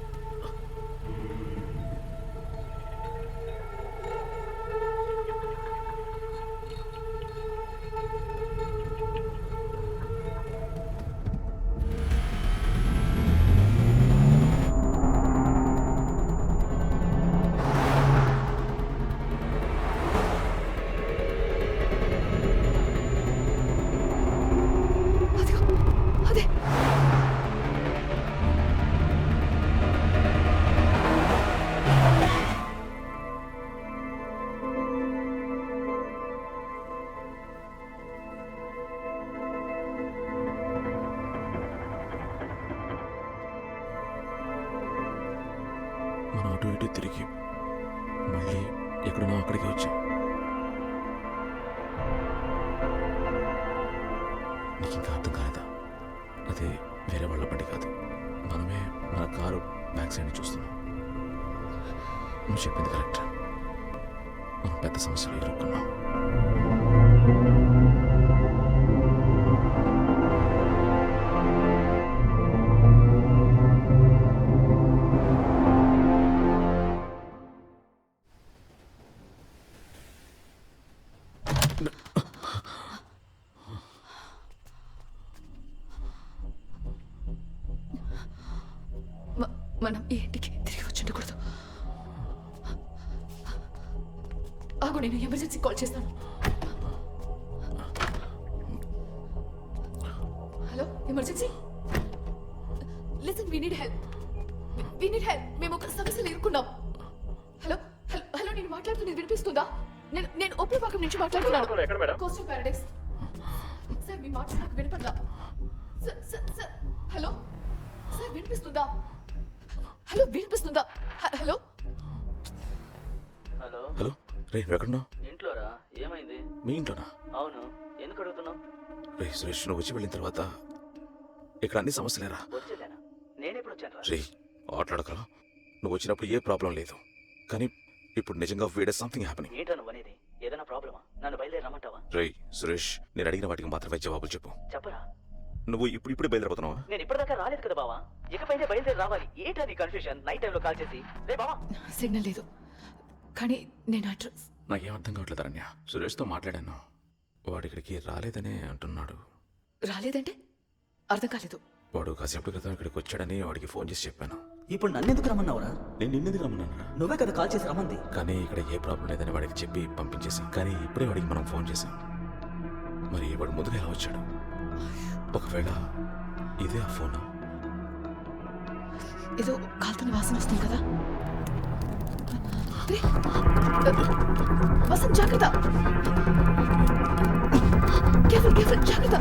అదిగో, అదే. మనం అటు ఇటు తిరిగి మళ్ళీ ఎక్కడున్నా అక్కడికి వచ్చాం. నీకు ఇంకా అర్థం కాలేదా? అదే వేరే వాళ్ళ బండి కాదు, మనమే మన కారు బ్యాక్ సైడ్ చూస్తున్నాం. నువ్వు చెప్పింది కరెక్ట్. మనం పెద్ద సమస్యలు ఎదుర్కొన్నాం. మనం ఈ ఇంటికి తిరిగి వచ్చిండకూడదు. ఆగు, నేను ఎమర్జెన్సీ కాల్ చేస్తాను. Hello, emergency. Listen, we need help. మేము ఒక సమస్యలు ఎదుర్కొన్నాం. హలో హలో హలో, నేను మాట్లాడుతున్నది వినిపిస్తుందా? నేను ఒప్పిపాకం నుంచి మాట్లాడుతున్నాను. Coastal Paradise. సార్, మీ మాట నాకు వినపడదా? సార్, హలో సార్, వినిపిస్తుందా? హలో, వినిపిస్తుందా? హలో హలో హలో, రే ఎక్కడున్నావు? ఇంట్లోరా? ఏమైంది? మీ ఇంట్లోనా? అవును, ఎందుకు అడుగుతున్నావు? రే సురేష్, నువ్వు వచ్చి వెళ్ళిన తర్వాత ఇక్కడ అన్ని సమస్యలేరా? వచ్చేదేనా? నేనెప్పుడు వచ్చాను? రే ఆటలాడకరా. నువ్వు వచ్చినప్పుడు ఏ ప్రాబ్లం లేదు, కానీ ఇప్పుడు నిజంగా వీడే సంథింగ్ హ్యాపెనింగ్. ఏంటో నువ్వు అనేది? ఏదైనా ప్రాబ్లమా? నన్ను బయలుదేరి రమ్మంటావా? రే సురేష్, నేను అడిగిన వాటికి మాత్రమే జవాబులు చెప్పు. చెప్పరా? నువ్వు ఇప్పుడే బయలుదేరిపోతున్నావా? నేను ఇప్పటిదాకా రాలేదు కదా బావా, ఇకపైనే బయలుదేరి రావాలి. ఏంటా నీ కన్ఫ్యూషన్? నైట్ టైంలో కాల్ చేసి రే బావా. సిగ్నల్ లేదు, కానీ నేను అడ్రస్. నాకేం అర్థం కావట్లేదు అరణ్య. సురేష్తో మాట్లాడాను, వాడు ఇక్కడికి రాలేదనే అంటున్నాడు. రాలేదంటే అర్థం కాలేదు. వాడు కాసేపటి క్రితం ఇక్కడికి వచ్చాడని వాడికి ఫోన్ చేసి చెప్పాను. ఇప్పుడు నన్నెందుకు రమ్మన్నావురా? నేను నిన్నెందుకు రమ్మన్నాను? నువ్వే కదా కాల్ చేసి రమ్మంది. కానీ ఇక్కడ ఏ ప్రాబ్లం లేదని వాడికి చెప్పి పంపించేసాం. కానీ ఇప్పుడే వాడికి మనం ఫోన్ చేసాం. మరి వాడు ముందుగా ఎలా వచ్చాడు? ఒకవేళ ఇదే ఆ ఫోనా? ఏదో కాలుతున్న వాసన వస్తుంది కదా. వసంత్, జాగ్రత్త. కేర్ఫుల్, జాగ్రత్త.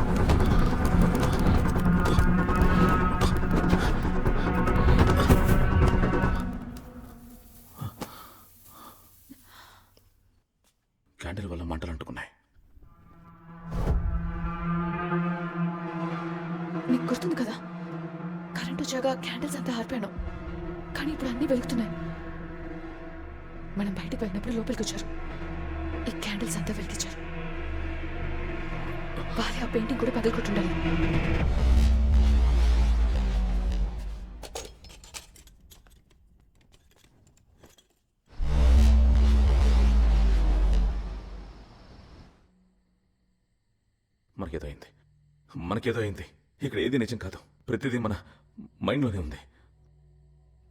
క్యాండిల్ వల్ల మంటలు అంటుకున్నాయి. నీకు గుర్తుంది కదా, కరెంట్ వచ్చాక క్యాండిల్స్ అంతా ఆర్పాను, కానీ ఇప్పుడు అన్నీ వెలుగుతున్నాయి. మనం బయటకు వెళ్ళినప్పుడు లోపలికి వచ్చారు, ఈ క్యాండిల్స్ అంతా వెలిగించారు. వాళ్ళే ఆ పెయింటింగ్ కూడా పగలగొట్టుండాలి. మనకేదో అయింది. ఇక్కడ ఏది నిజం కాదు, ప్రతిదీ మన మైండ్లోనే ఉంది.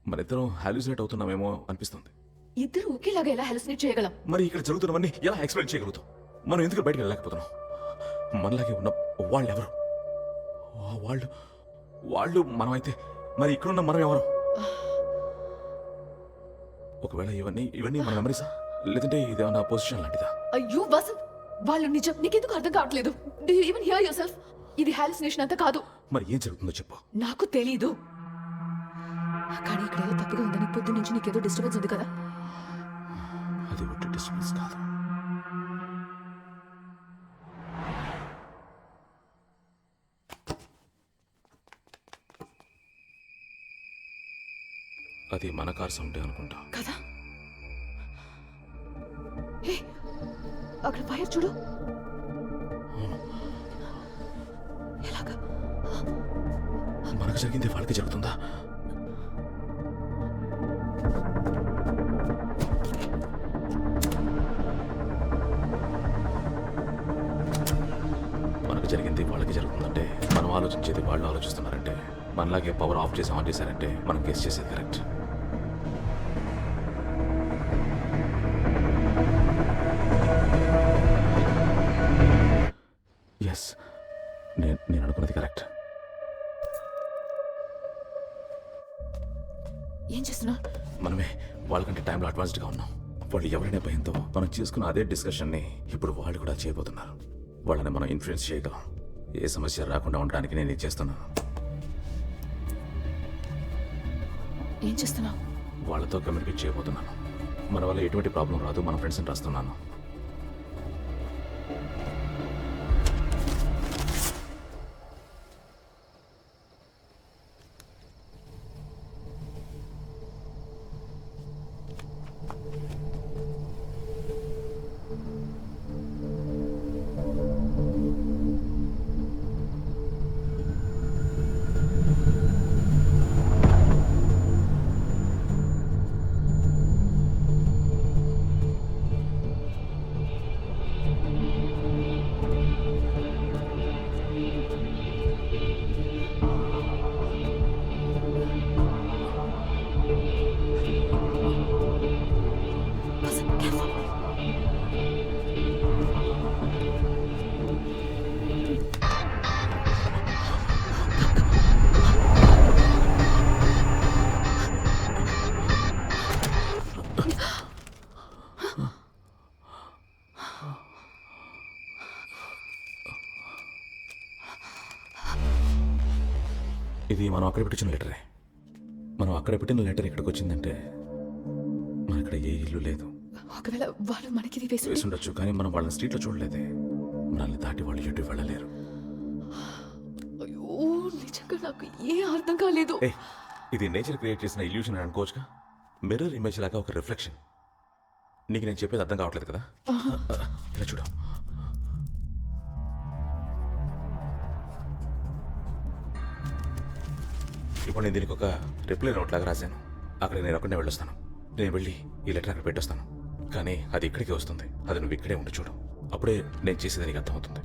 మన ఇద్దరం హాల్యూసినేట్ అవుతున్నామేమో అనిపిస్తుంది. ఇద్దరు ఒకేలాగా ఎలా హెల్సినేట్ చేయగలం? మరి ఇక్కడ జరుగుతున్నవన్నీ ఎలా ఎక్స్ప్లెయిన్ చేయగలుగుతాం? మనం ఎందుకు బయటకు వెళ్ళలేకపోతున్నాం? మనలాగే ఉన్న వాళ్ళు ఎవరు? వాళ్ళు మనమైతే మరి ఇక్కడున్న మనం ఎవరు? ఒకవేళ ఇవన్నీ మన మెమరీసా, లేదంటే ఇదేమన్నా పొజిషన్ లాంటిదా? అయ్యో వసంత్, వాళ్ళు నిజం నీకెందుకు అర్థం కావట్లేదు? Do you even here your self? ఇది హాలుసినేషన్ అంతా కాదు. మరి ఏం జరుగుతుందో చెప్పు. నాకు తెలీదు, కానీ ఇక్కడ ఏదో తప్పుగా ఉందని పొద్దు నుంచి నీకేదో డిస్టర్బెన్స్ ఉంది కదా? అది ఒట్టి డిస్టర్బెన్స్ కాదు. అది మన కార్ సౌండే అనుకుంటా కదా. హే, అక్కడ ఫైర్ చూడు. ఎలాగా? మనకు జరిగింది వాళ్ళకి జరుగుతుందా? మనకు జరిగింది వాళ్ళకి జరుగుతుందంటే, మనం ఆలోచించేది వాళ్ళు ఆలోచిస్తున్నారంటే, మనలాగే పవర్ ఆఫ్ చేసి ఆన్ చేశారంటే మనం గెస్ చేసేది కరెక్ట్. ఎస్, నేను అనుకున్నది కరెక్ట్. ఏం చేస్తున్నా? మనమే వాళ్ళకంటే టైంలో అడ్వాన్స్డ్గా ఉన్నాం. వాళ్ళు ఎవరైనా భయంతో మనం చేసుకున్న అదే డిస్కషన్ని ఇప్పుడు వాళ్ళు కూడా చేయబోతున్నారు. వాళ్ళని మనం ఇన్ఫ్లుయెన్స్ చేయగలం. ఏ సమస్య రాకుండా ఉండడానికి నేను ఇది చేస్తున్నాను. ఏం చేస్తున్నావు? వాళ్ళతో కమ్యూనికేట్ చేయబోతున్నాను. మన వల్ల ఎటువంటి ప్రాబ్లం రాదు, మన ఫ్రెండ్స్ని రాస్తున్నాను. ఇది మనం అక్కడ పెట్టించిన లెటరే. మనం అక్కడ పెట్టిన లెటర్ ఇక్కడికి వచ్చిందంటే మన ఇక్కడ ఏ ఇల్లు లేదు. ఒకవేళ వాళ్ళు మనకి వేసి ఉండొచ్చు, కానీ మనం వాళ్ళని స్ట్రీట్లో చూడలేదే. మనల్ని దాటి వాళ్ళు ఎటు వెళ్ళలేరు. అయ్యో, నిజంగా నాకు ఏ అర్థం కాలేదు. ఇది నేచర్ క్రియేట్ చేసిన ఇల్యూషన్ అని అనుకోవచ్చుగా. మిర్రర్ ఇమేజ్ లాగా ఒక రిఫ్లెక్షన్. నీకు నేను చెప్పేది అర్థం కావట్లేదు కదా? ఇలా చూడ. ఇప్పుడు నేను దీనికి ఒక రిప్లై నోట్ లాగా రాశాను. అక్కడ నేను ఒక్కడే వెళ్ళొస్తాను. నేను వెళ్ళి ఈ లెటర్ అక్కడ పెట్టొస్తాను. కానీ అది ఇక్కడికి వస్తుంది. అది నువ్వు ఇక్కడే ఉండి చూడు. అప్పుడే నేను చేసేది నీకు అర్థమవుతుంది.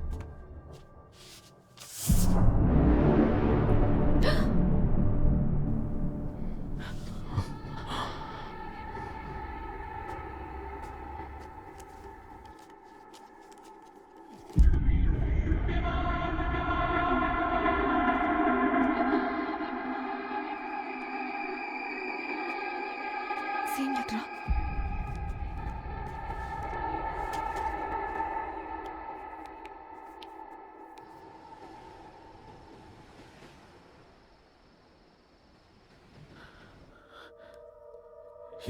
సేమ్ లెటరా?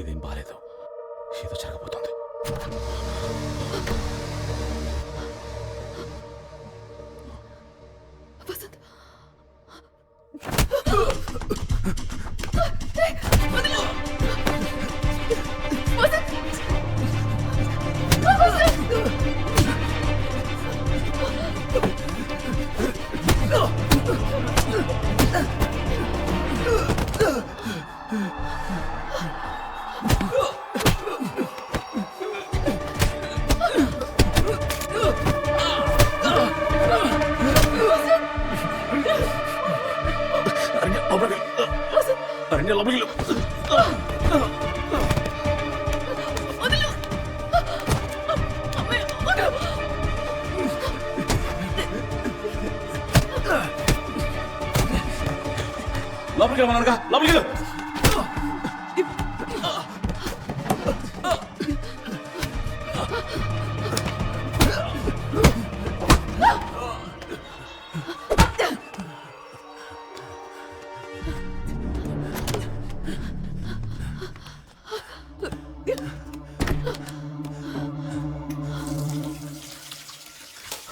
ఇదేం బాలేదు. ఏదో జరగబోతుంది. వసంత్, లోపలికి వెళ్ళమన్నానుగా, లోపలికి వెళ్ళు.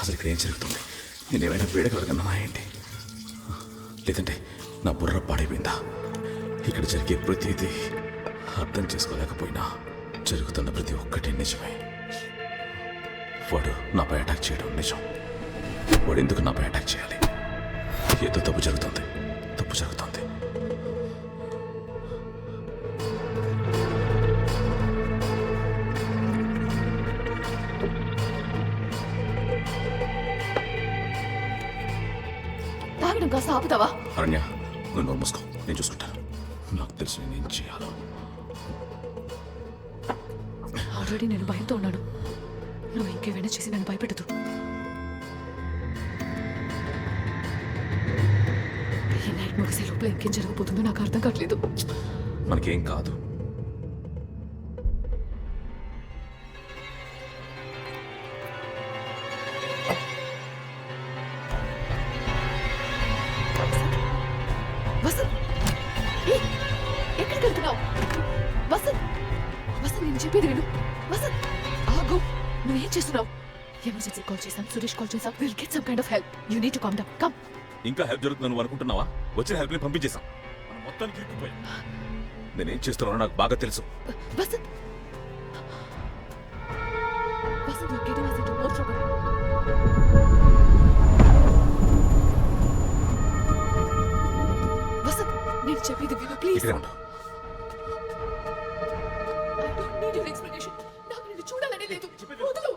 అసలు ఇక్కడ ఏం జరుగుతుంది? నేను ఏమైనా వేడగలగన్నా ఏంటి? లేదంటే నా బుర్ర పాడైపోయిందా? ఇక్కడ జరిగే ప్రతిదీ అర్థం చేసుకోలేకపోయినా జరుగుతున్న ప్రతి ఒక్కటి నిజమే. వాడు నాపై అటాక్ చేయడం నిజం. వాడు ఎందుకు నాపై అటాక్ చేయాలి? ఏదో తప్పు జరుగుతుంది. తాగడం కాస్త ఆపుతావా? అరణ్య, నువ్వు నోరు మూసుకో, నేను చూసుకుంటాను. నాకు తెలుసు నేనేం చేయాలో. ఆల్రెడీ నేను భయంతో ఉన్నాను. నువ్వు ఇంకేమైనా చేసి నన్ను భయపెట్టదు. ఈ నైట్ ముగిసే లోపల ఇంకేం జరగబోతుందో నాకు అర్థం కావట్లేదు. మనకేం కాదు. వసంత్, ఎక్కడికి వెళ్తున్నావు? వసంత్, వసంత్, నేను చెప్పేది విను. వసంత్, ఆగు. నువ్వేం చేస్తున్నావు? ఎమర్జెన్సీ కాల్ చేశాం, సురేష్ కాల్ చేశాం. Will get some kind of help. You need to calm down. Come. ఇంకా హెల్ప్ జరుగుతుంది నువ్వు అనుకుంటున్నావా? వచ్చిన హెల్ప్ ని పంపించేశాం. మనం మొత్తానికి ఇరుక్కుపోయాం. నేనేం చేస్తున్నానో నాకు బాగా తెలుసు. Vasant, Vasant, you're getting us into more trouble. Vasant, నేను చెప్పేది విను ప్లీజ్. ఇక్కడే ఉండు. I don't need your explanation. నాకు నిన్ను చూడాలనే లేదు. వదలు.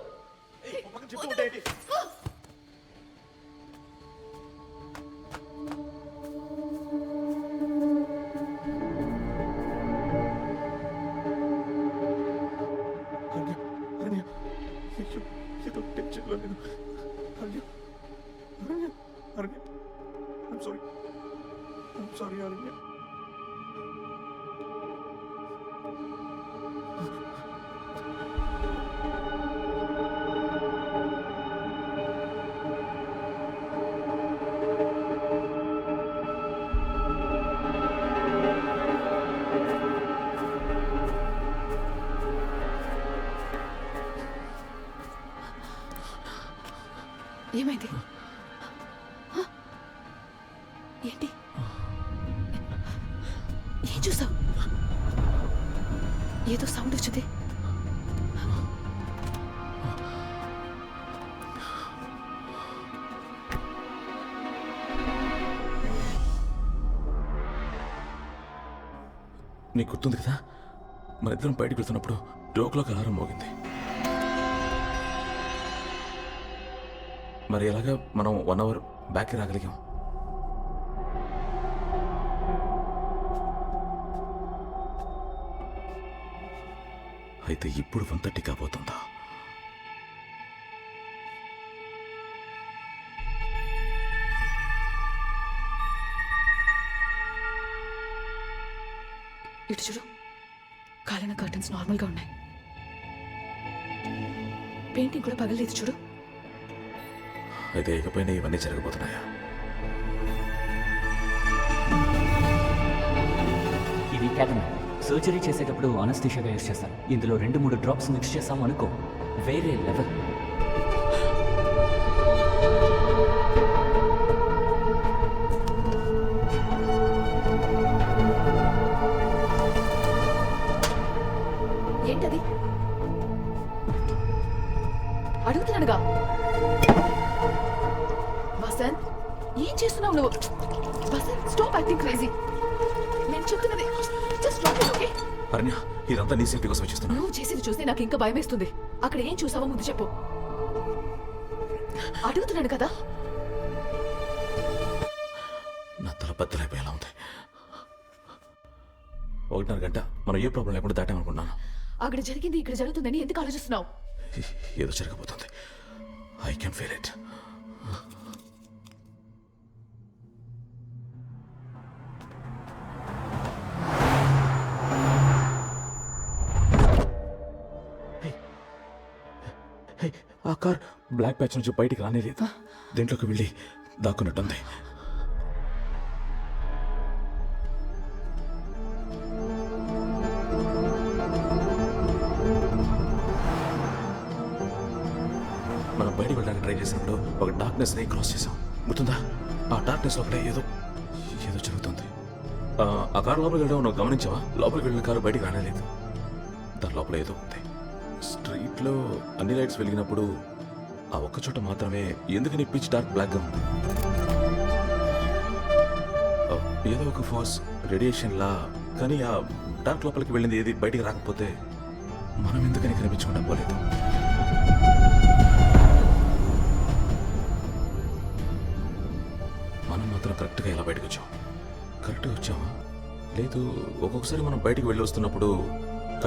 ఏమైంది? ఏంటి? ఏం చూసావు? ఏదో సౌండ్ వచ్చింది. నీకు గుర్తుంది కదా, మన ఇద్దరం బయటకు వెళ్తున్నప్పుడు 2 o'clock అలారం మోగింది. మరి ఎలాగా మనం 1 hour బ్యాక్కి రాగలిగాం? అయితే ఇప్పుడు 1:30 కాబోతుందా? ఇటు చూడు, కాలిన కర్టన్స్ నార్మల్గా ఉన్నాయి. పెయింటింగ్ కూడా పగలేదు చూడు. అయితే ఇకపైన ఇవన్నీ జరగబోతున్నాయా? ఇది క్యాటమైన్. సర్జరీ చేసేటప్పుడు అనస్థీషియాగా యూస్ చేస్తారు. ఇందులో 2-3 డ్రాప్స్ మిక్స్ చేసాం అనుకో, వేరే level. Basant stop acting crazy. నేను చెప్తున్నది జస్ట్ స్టాప్ ఇట్, ఓకే? అరణ్య, ఇదంతా నీ సేఫ్టీ కోసం చేస్తున్నా. నువ్వు చేసేది చూస్తే నాకు ఇంకా భయం వేస్తుంది. అక్కడ ఏం చూసావో ముందు చెప్పు. అడుగుతున్నాను కదా. నా తల బద్దలైపోయేలా ఉంది. 1:30 గంట మనం ఏ ప్రాబ్లం లేకుండా దాటామనుకున్నాను. అక్కడ జరిగింది ఇక్కడ జరుగుతుందని ఎందుకు ఆలోచిస్తున్నావు? ఏదో జరగబోతుంది. I can feel it. ఆ కార్ బ్లాక్ ప్యాచ్ నుంచి బయటికి రానేలేదు. దీంట్లోకి వెళ్ళి దాక్కున్నట్టుంది. మనం బయటికి వెళ్ళడానికి ట్రై చేసినప్పుడు ఒక డార్క్నెస్ ని క్రాస్ చేసాం, గుర్తుందా? ఆ డార్క్నెస్ లోపలే ఏదో ఏదో జరుగుతుంది. ఆ కారు లోపలికి వెళ్ళడం నువ్వు గమనించావా? లోపలికి వెళ్ళిన కారు బయటికి రానేలేదు. దాని లోపల ఏదో ఉంది. స్ట్రీట్లో అన్ని లైట్స్ వెలిగినప్పుడు ఆ ఒక్క చోట మాత్రమే ఎందుకని పిచ్ డార్క్ బ్లాక్గా ఉంది. ఏదో ఒక ఫోర్స్ రేడియేషన్ లా. కానీ ఆ డార్క్ లోపలికి వెళ్ళింది ఏది బయటికి రాకపోతే మనం ఎందుకని కనిపించకుండా పోలేదు. మనం మాత్రం కరెక్ట్గా ఎలా బయటకు వచ్చాం? కరెక్ట్గా వచ్చామా? లేదు, ఒక్కొక్కసారి మనం బయటికి వెళ్ళి వస్తున్నప్పుడు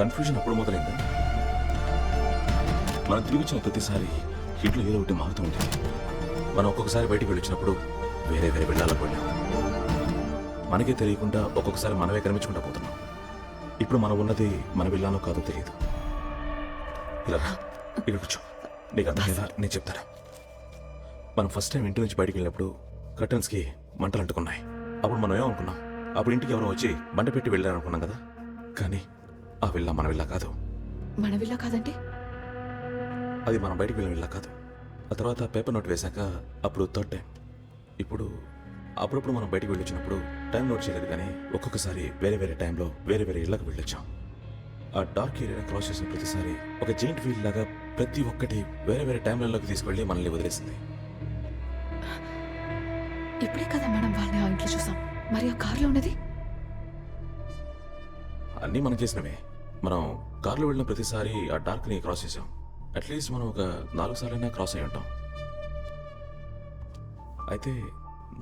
కన్ఫ్యూజన్ అప్పుడు మొదలైంది. మనం తిరిగి వచ్చిన ప్రతిసారి హిట్లో ఏదో ఒకటి మారుతూ ఉంటుంది. మనం ఒక్కొక్కసారి బయటికి వెళ్ళొచ్చినప్పుడు వేరే వేరే వెళ్ళాలని వెళ్ళాం. మనకే తెలియకుండా ఒక్కొక్కసారి మనమే కనిపించుకుంటా పోతున్నాం. ఇప్పుడు మనం ఉన్నది మన వెళ్ళానో కాదో తెలియదు. ఇలా ఇక్కడ కూర్చో, నీకు అర్థం లేదా? నేను చెప్తాను. మనం ఫస్ట్ టైం ఇంటి నుంచి బయటికి వెళ్ళినప్పుడు కర్టన్స్కి మంటలు అంటుకున్నాయి. అప్పుడు మనం ఏమనుకున్నాం? అప్పుడు ఇంటికి ఎవరో వచ్చి మంట పెట్టి వెళ్ళారనుకున్నాం కదా. కానీ ఆ విల్లా మన విల్లా కాదు. మన విల్లా కాదంటే? అది మనం బయటికి వెళ్ళిన విల్లా కాదు. ఆ తర్వాత పేపర్ నోట్ వేశాక అప్పుడు థర్డ్ టైం. ఇప్పుడు అప్పుడప్పుడు మనం బయటికి వెళ్ళొచ్చినప్పుడు టైం నోట్ చేయలేదు, కానీ ఒక్కొక్కసారి వేరే వేరే టైంలో వేరే వేరే ఇళ్ళకి వెళ్ళొచ్చాం. ఆ డార్క్ ఏరియా క్రాస్ చేసిన ప్రతిసారి ఒక జెయింట్ వీల్ లాగా ప్రతి ఒక్కటి వేరే వేరే టైంలలోకి తీసుకెళ్ళి మనల్ని వదిలేసింది. ఇప్పుడే కదా మనం వాళ్ళని ఆ ఇంట్లో చూసాం. మరి ఆ కారులో ఉన్నది? అన్నీ మనం చేసినవే. మనం కారులో వెళ్ళిన ప్రతిసారి ఆ డార్క్ని క్రాస్ చేసాం. అట్లీస్ట్ మనం ఒక 4 సార్లైనా క్రాస్ అయి ఉంటాం. అయితే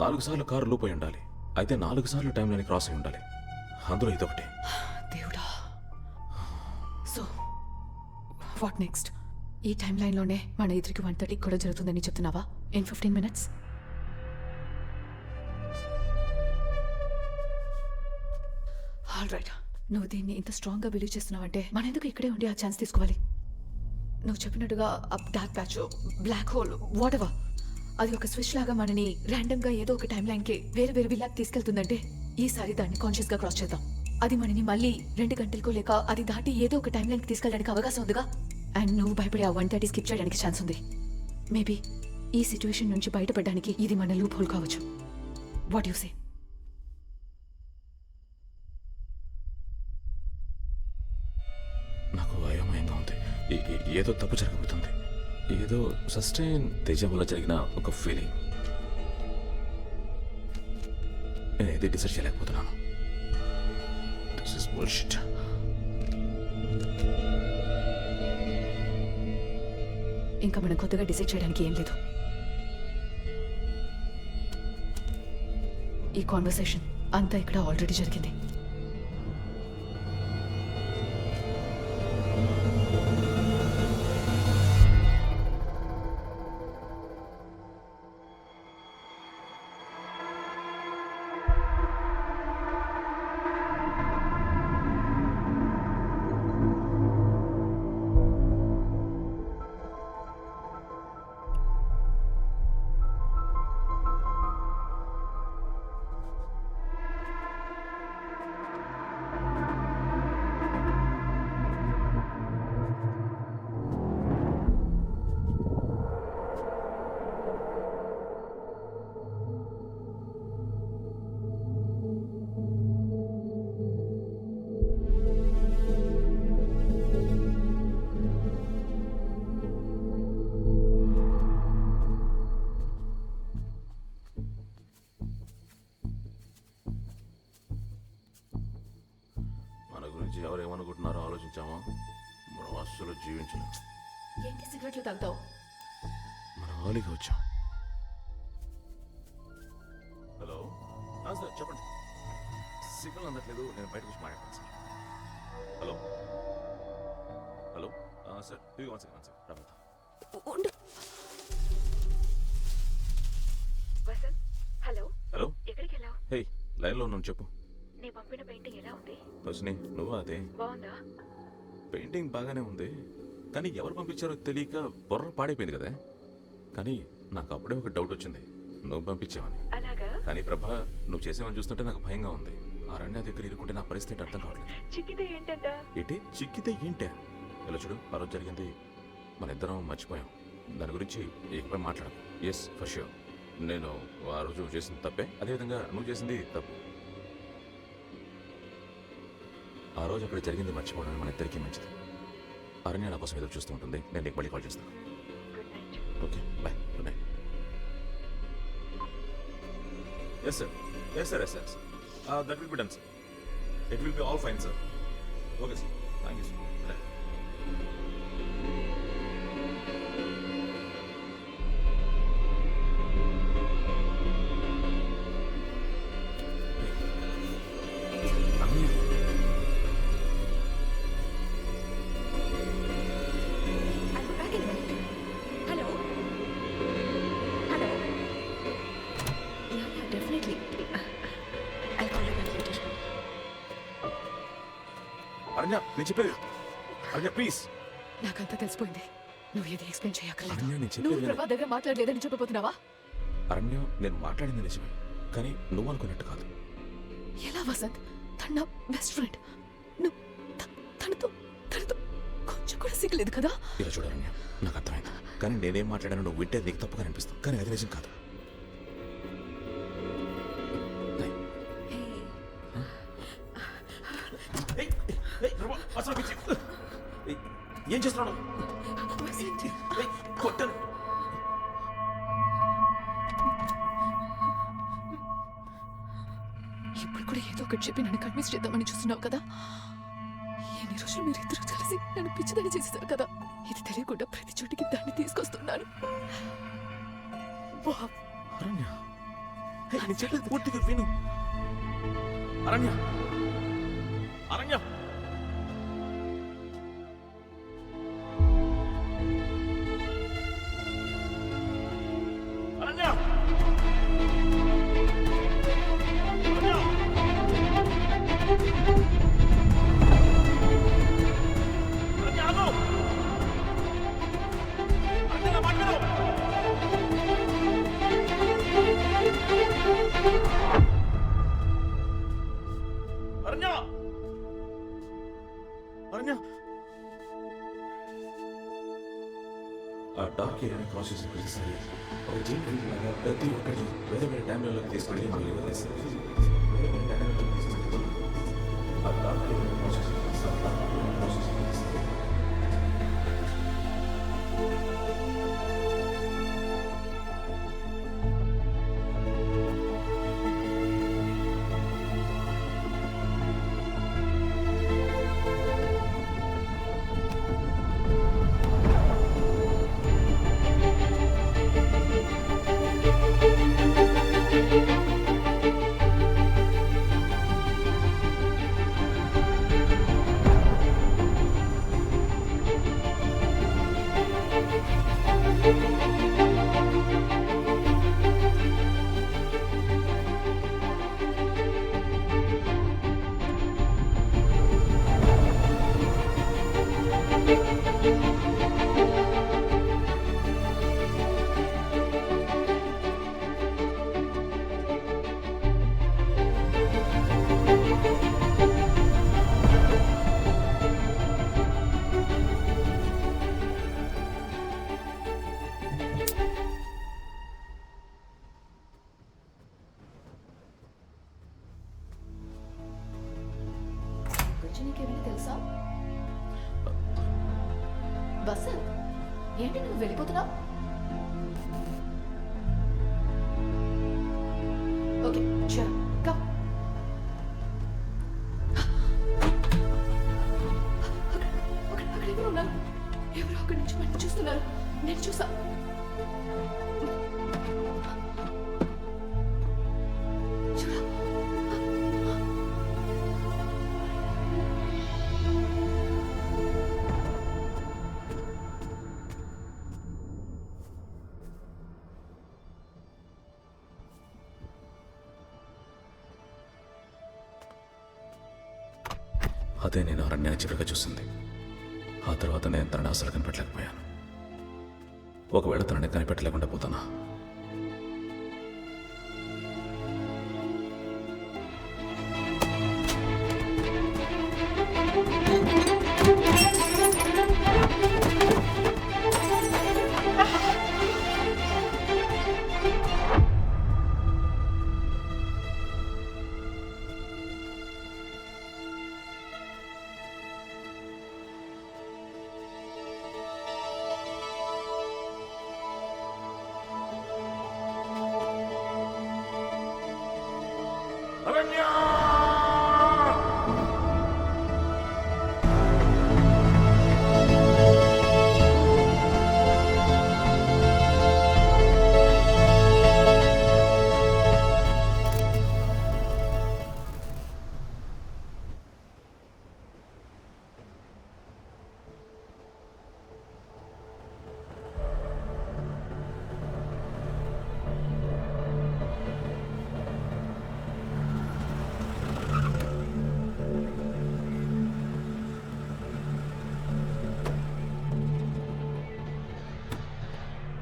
4 సార్లు కారు లూప్ అయి ఉండాలి. అయితే 4 సార్లు టైంలోని క్రాస్ అయి ఉండాలి. అందులో ఇదొకటి. దేవుడా. So what next? ఈ టైం లైన్లోనే మన ఎదురికి 1:30 కూడా జరుగుతుందని చెప్తున్నావా? In 15 minutes? All right. నువ్వు దీన్ని ఇంత స్ట్రాంగ్గా బిలీవ్ చేస్తున్నావంటే మనం ఎందుకు ఇక్కడే ఉండి ఆ ఛాన్స్ తీసుకోవాలి? నువ్వు చెప్పినట్టుగా dark patch, black hole, whatever, అది ఒక స్విచ్ లాగా మనని ర్యాండమ్గా ఏదో ఒక టైం లైన్కి వేరే వేరే విల్లాకి తీసుకెళ్తుందంటే ఈసారి దాన్ని కాన్షియస్గా క్రాస్ చేద్దాం. అది మనని మళ్ళీ 2 గంటలకో లేక అది దాటి ఏదో ఒక టైం లైన్కి తీసుకెళ్ళడానికి అవకాశం ఉందిగా. అండ్ నువ్వు భయపడి ఆ 1:30 స్కిప్ చేయడానికి ఛాన్స్ ఉంది. మేబీ ఈ సిచ్యువేషన్ నుంచి బయటపడడానికి ఇది మన లూప్ హోల్ కావచ్చు. What you say? నాకు అయోమయంగా ఉంది. ఏదో తప్పు జరగబోతుంది. ఏదో సస్టైన్ తేజ వల్ల జరిగిన ఒక ఫీలింగ్. నేను ఏది డిసైడ్ చేయలేకపోతున్నాను. This is bullshit. ఇంకా మనం కొత్తగా డిసైడ్ చేయడానికి ఏం లేదు. ఈ కాన్వర్సేషన్ అంతా ఇక్కడ ఆల్రెడీ జరిగింది. గురించి ఎవరు ఏమనుకుంటున్నారో ఆలోచించామా మనం అస్సలు జీవించలేం. ఏంటి సిగరెట్లు తాగుతావు? మనం హాలీగా వచ్చాం. హలో సార్ చెప్పండి. సిగ్నల్ అందట్లేదు, నేను బయటకు వచ్చి మాట్లాడతాను సార్. హలో హలో సార్ ఇది 1 సెకండ్ రమేత. హలో హలో ఎక్కడికి వెళ్ళావు? హే లైన్లో ఉన్నాను చెప్పు. నీ పంపిన పెయింటింగ్ ఎలా ఉంది? రోజుని నువ్వు అదే బాగుందా? పెయింటింగ్ బాగానే ఉంది, కానీ ఎవరు పంపించారో తెలియక బొర్ర పాడైపోయింది కదా. కానీ నాకు అప్పుడే ఒక డౌట్ వచ్చింది, నువ్వు పంపించావని. అలాగా? కానీ ప్రభా నువ్వు చేసేవని చూస్తుంటే నాకు భయంగా ఉంది. అరణ్య దగ్గర ఇరుకుంటే నా పరిస్థితి అర్థం కావట్లేదు. చిక్కితే ఏంటంట? ఏంటి చిక్కితే ఏంటే? ఇలా చూడు, ఆ రోజు జరిగింది మన ఇద్దరం మర్చిపోయాం. దాని గురించి ఇకపై మాట్లాడదు. ఎస్ ఫర్ ష్యూర్, నేను ఆ రోజు చేసింది తప్పే, అదేవిధంగా నువ్వు చేసింది తప్పు. ఆ రోజు అక్కడ జరిగింది మర్చిపోవడం మన ఇద్దరికీ మంచిది. అరణ్య నా కోసం ఎదురు చూస్తూ ఉంటుంది. నేను నీకు మళ్ళీ కాల్ చేస్తాను. Okay bye, good night. Yes sir, yes sir, yes sir. That will be done sir. It will be all fine sir. Okay sir, thank you sir. Aranya నేను చెప్పేది, అరణ్య ప్లీజ్. నాకంతా తెలిసిపోయింది, నువ్వు ఏది ఎక్స్ప్లెయిన్ చేయక్కర్లేదు. అరణ్య నేను నువ్వు చెప్పేది. ప్రభా దగ్గర మాట్లాడలేదని చెప్పబోతున్నావా? అరణ్య నేను మాట్లాడింది నిజమే, కానీ నువ్వు అనుకున్నట్టు కాదు. ఎలా వసంత్? తన నా బెస్ట్ ఫ్రెండ్. నువ్వు తనతో కొంచెం కూడా సిగ్గలేదు కదా? ఇలా చూడు అరణ్య, నాకు అర్థమైంది, కానీ నేనేం మాట్లాడాను నువ్వు వింటే నీకు తప్పుగా అనిపిస్తుంది, కానీ అది నిజం కాదు. ఏం చేస్తున్నాను? కొట్టను. ఇప్పుడు కూడా ఏదో ఒకటి చెప్పి నన్ను కన్విన్స్ చేద్దామని చూస్తున్నావు కదా. ఎన్ని రోజులు మీరు ఇద్దరు కలిసి నన్ను పిచ్చిదని చేసేసారు కదా. ఇది తెలియకుండా ప్రతి చోటికి దాన్ని తీసుకొస్తున్నాను. అరణ్య నేను చెప్పేది పూర్తిగా విను. అరణ్య, అరణ్య ఆ డార్క్ ఏరియాని క్రాస్ చేసిన ప్రతిసారి ఒక జీన్ లాగా ప్రతి ఒక్కటి వేరే వేరే టైంలలోకి తీసుకెళ్ళి మళ్ళీ వదిలేస్తారు. ఆ డార్క్ ఏరియాని క్రాస్ చేసిన ప్రతిసారి నీకేమైనా తెలుసా? వసంత్, ఏంటి నువ్వు వెళ్ళిపోతున్నావు? Okay, sure, come. అదే నేను అరణ్యాన్ని చివరిగా చూసింది. ఆ తర్వాత నేను తనని అసలు కనిపెట్టలేకపోయాను. ఒకవేళ తనని కనిపెట్టలేకుండా పోతానా?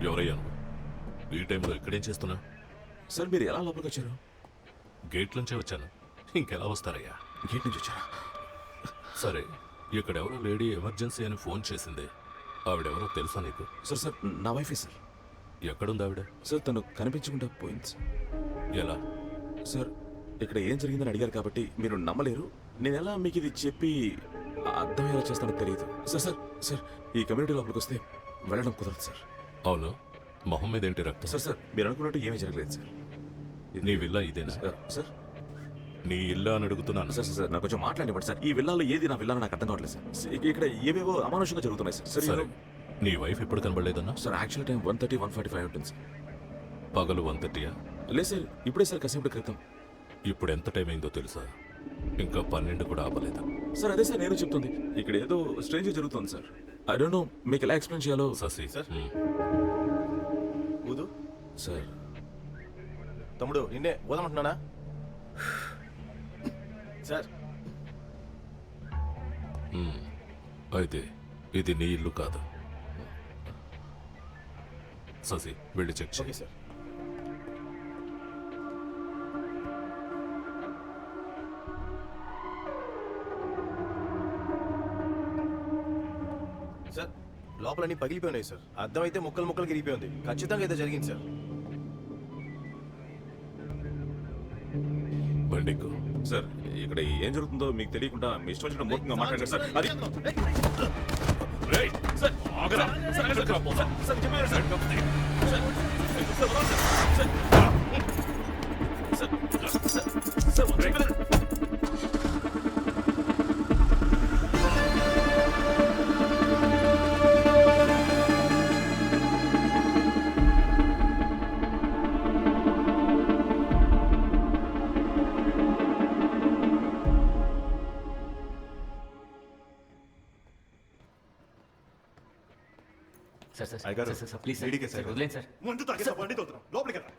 ఎవరయ్యా నువ్వు? ఈ టైంలో ఇక్కడేం చేస్తున్నా? సార్ మీరు ఎలా లోపలికి వచ్చారు? గేట్ నుంచే వచ్చాను. ఇంకెలా వస్తారయ్యా? గేట్ నుంచి వచ్చారా? సరే, ఇక్కడ ఎవరో లేడీ ఎమర్జెన్సీ అని ఫోన్ చేసింది. ఆవిడెవరో తెలుసా నీకు? సార్ సార్ నా వైఫే సార్. ఎక్కడుంది ఆవిడ? సార్ తను కనిపించకుండా పోయింది సార్. ఎలా? సార్ ఇక్కడ ఏం జరిగిందని అడిగారు కాబట్టి మీరు నమ్మలేరు. నేను ఎలా మీకు ఇది చెప్పి అర్థమయ్యేలా చేస్తానో తెలియదు. సార్ సార్ సార్ ఈ కమ్యూనిటీ లోపలికి వస్తే వెళ్ళడం కుదరదు సార్. అవును, మొహం మీద ఏంటి రక్తం? సార్ సార్ మీరు అనుకున్నట్టు ఏమీ జరగలేదు సార్. నీ విల్లా ఇదేనా? సార్ నీ ఇల్లా అని అడుగుతున్నాను. సార్ సార్ నాకు కొంచెం మాట్లాడివ్వండి సార్. ఈ విల్లాలో ఏది నా విల్లా నాకు అర్థం కావట్లేదు సార్. ఇక్కడ ఏవేవో అమానుషంగా జరుగుతున్నాయి సార్. సరే, నీ వైఫ్ ఎప్పుడు కనబడలేదన్నా? సార్ యాక్చువల్ టైం 1:30, 1:45 ఉంటుంది సార్. పగలు 1:30? లేదు సార్, ఇప్పుడే సార్ కాసేపటి క్రితం. ఇప్పుడు ఎంత టైం అయిందో తెలుసా? ఇంకా 12 కూడా ఆపలేదు. సార్ అదే సార్ నేను చెప్తుంది. ఇక్కడ ఏదో స్ట్రేంజ్ జరుగుతుంది సార్. ఐ డోంట్ నో మీకు ఎలా ఎక్స్ప్లెయిన్ చేయాలో. శశి సార్ ఊదు సార్ తమ్ముడు నిన్నే ఊదమంటున్నానా సార్? అయితే ఇది నీ ఇల్లు కాదు. శశి వెళ్ళి చెక్ ఓకే చేయి. సార్. సార్ లోపలన్నీ పగిలిపోయినాయి సార్. అర్థం అయితే ముక్కలు ముక్కలు గిరిగిపోయింది. ఖచ్చితంగా ఏదో జరిగింది సార్. బండికు సార్ ఇక్కడ ఏం జరుగుతుందో మీకు తెలియకుండా మీ ఇష్టం వచ్చిన మూర్ఖంగా మాట్లాడారు సార్. అది సార్ ఆగరా. సార్ చెప్పారు సార్. సార్ సార్ అయ్యగారు, సార్ సార్ ప్లీజ్ వీడికే సార్ సార్. వదిలేండి సార్. ముందు తాగేసా బండి తోలుతున్నాం లోపలికి రా.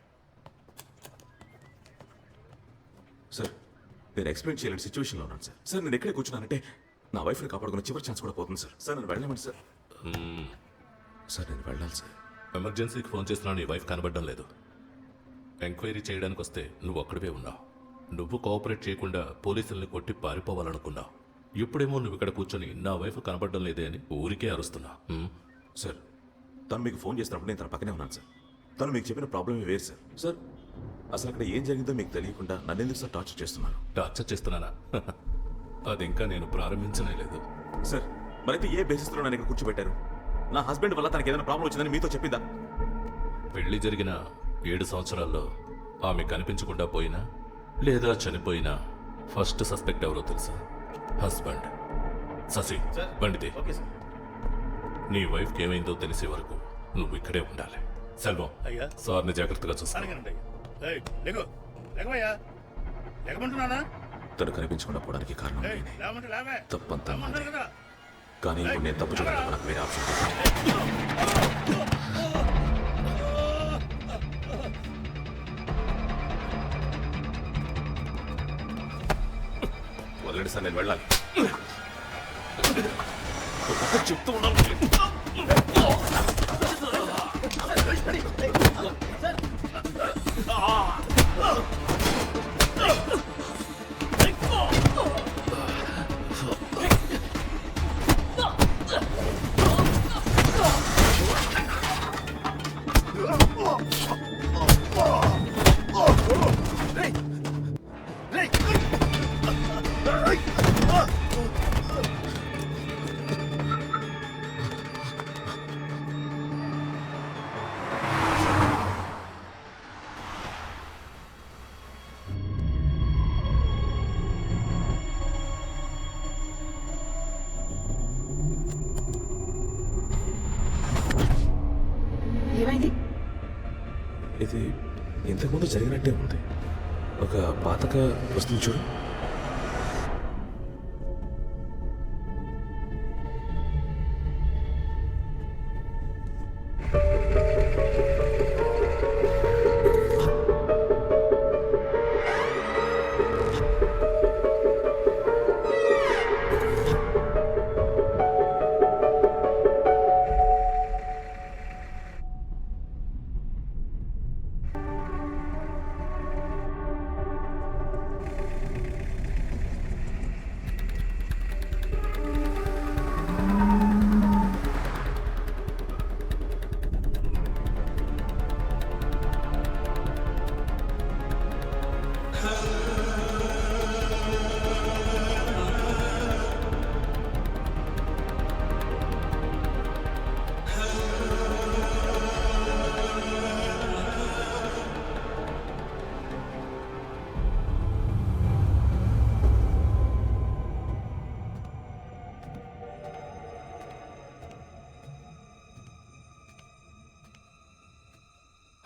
సార్ నేను ఎక్స్ప్లెయిన్ చేయలేని సిచ్యువేషన్లో ఉన్నాను సార్. సార్ నేను ఎక్కడే కూర్చున్నానంటే నా వైఫ్ని కాపాడుకున్న చివరి ఛాన్స్ కూడా పోతుంది సార్. సార్ నేను వెళ్ళలేమండి సార్. సార్ నేను వెళ్ళాలి సార్. ఎమర్జెన్సీకి ఫోన్ చేస్తున్నా, నీ వైఫ్ కనబడడం లేదు. ఎంక్వైరీ చేయడానికి వస్తే నువ్వు అక్కడివే ఉన్నావు. నువ్వు కోఆపరేట్ చేయకుండా పోలీసుల్ని కొట్టి పారిపోవాలనుకున్నావు. ఇప్పుడేమో నువ్వు ఇక్కడ కూర్చొని నా వైఫ్ కనబడడం లేదే అని ఊరికే అరుస్తున్నా. సార్ తను మీకు ఫోన్ చేసినప్పుడు నేను తన పక్కనే ఉన్నాను సార్. తను మీకు చెప్పిన ప్రాబ్లమే వేరు సార్. సార్ అసలు అక్కడ ఏం జరిగిందో మీకు తెలియకుండా నన్ను ఎందుకు సార్ టార్చర్ చేస్తున్నారు? టార్చర్ చేస్తున్నానా? అది ఇంకా నేను ప్రారంభించనే లేదు. సార్ మరైతే ఏ బేసిస్లో నన్ను ఇక్కడ కూర్చోబెట్టారు? నా హస్బెండ్ వల్ల తనకి ఏదైనా ప్రాబ్లం వచ్చిందని మీతో చెప్పిందా? పెళ్లి జరిగిన 7 సంవత్సరాల్లో ఆమె కనిపించకుండా పోయినా లేదా చనిపోయినా ఫస్ట్ సస్పెక్ట్ ఎవరో తెలుసా? హస్బెండ్. శశి బండితే. Okay sir. నీ వైఫ్కి ఏమైందో తెలిసే వరకు నువ్వు ఇక్కడే ఉండాలి. సెల్వం అయ్యా సార్ని జాగ్రత్తగా చూసుకో. అలాగేనండి. ఏయ్, లేగు లేకమయ్యా, లేకమంటున్నానా? తను కనిపించకుండా పోవడానికి కారణం ఏయ్, నేనే. లేవమంటే లేవే. తప్పంతా నాదే. లేవమంటారు కదా. కానీ ఇప్పుడు నేను తప్పు చేయడానికి నాకు వేరే ఆప్షన్ లేదు. వదలండి సార్, నేను వెళ్ళాలి. చెప్తూ ఉన్నాను. ఏమైంది? ఇది ఇంతకుముందు జరిగినట్టే ఉంది. ఒక పాతక వస్తుంది చూడు.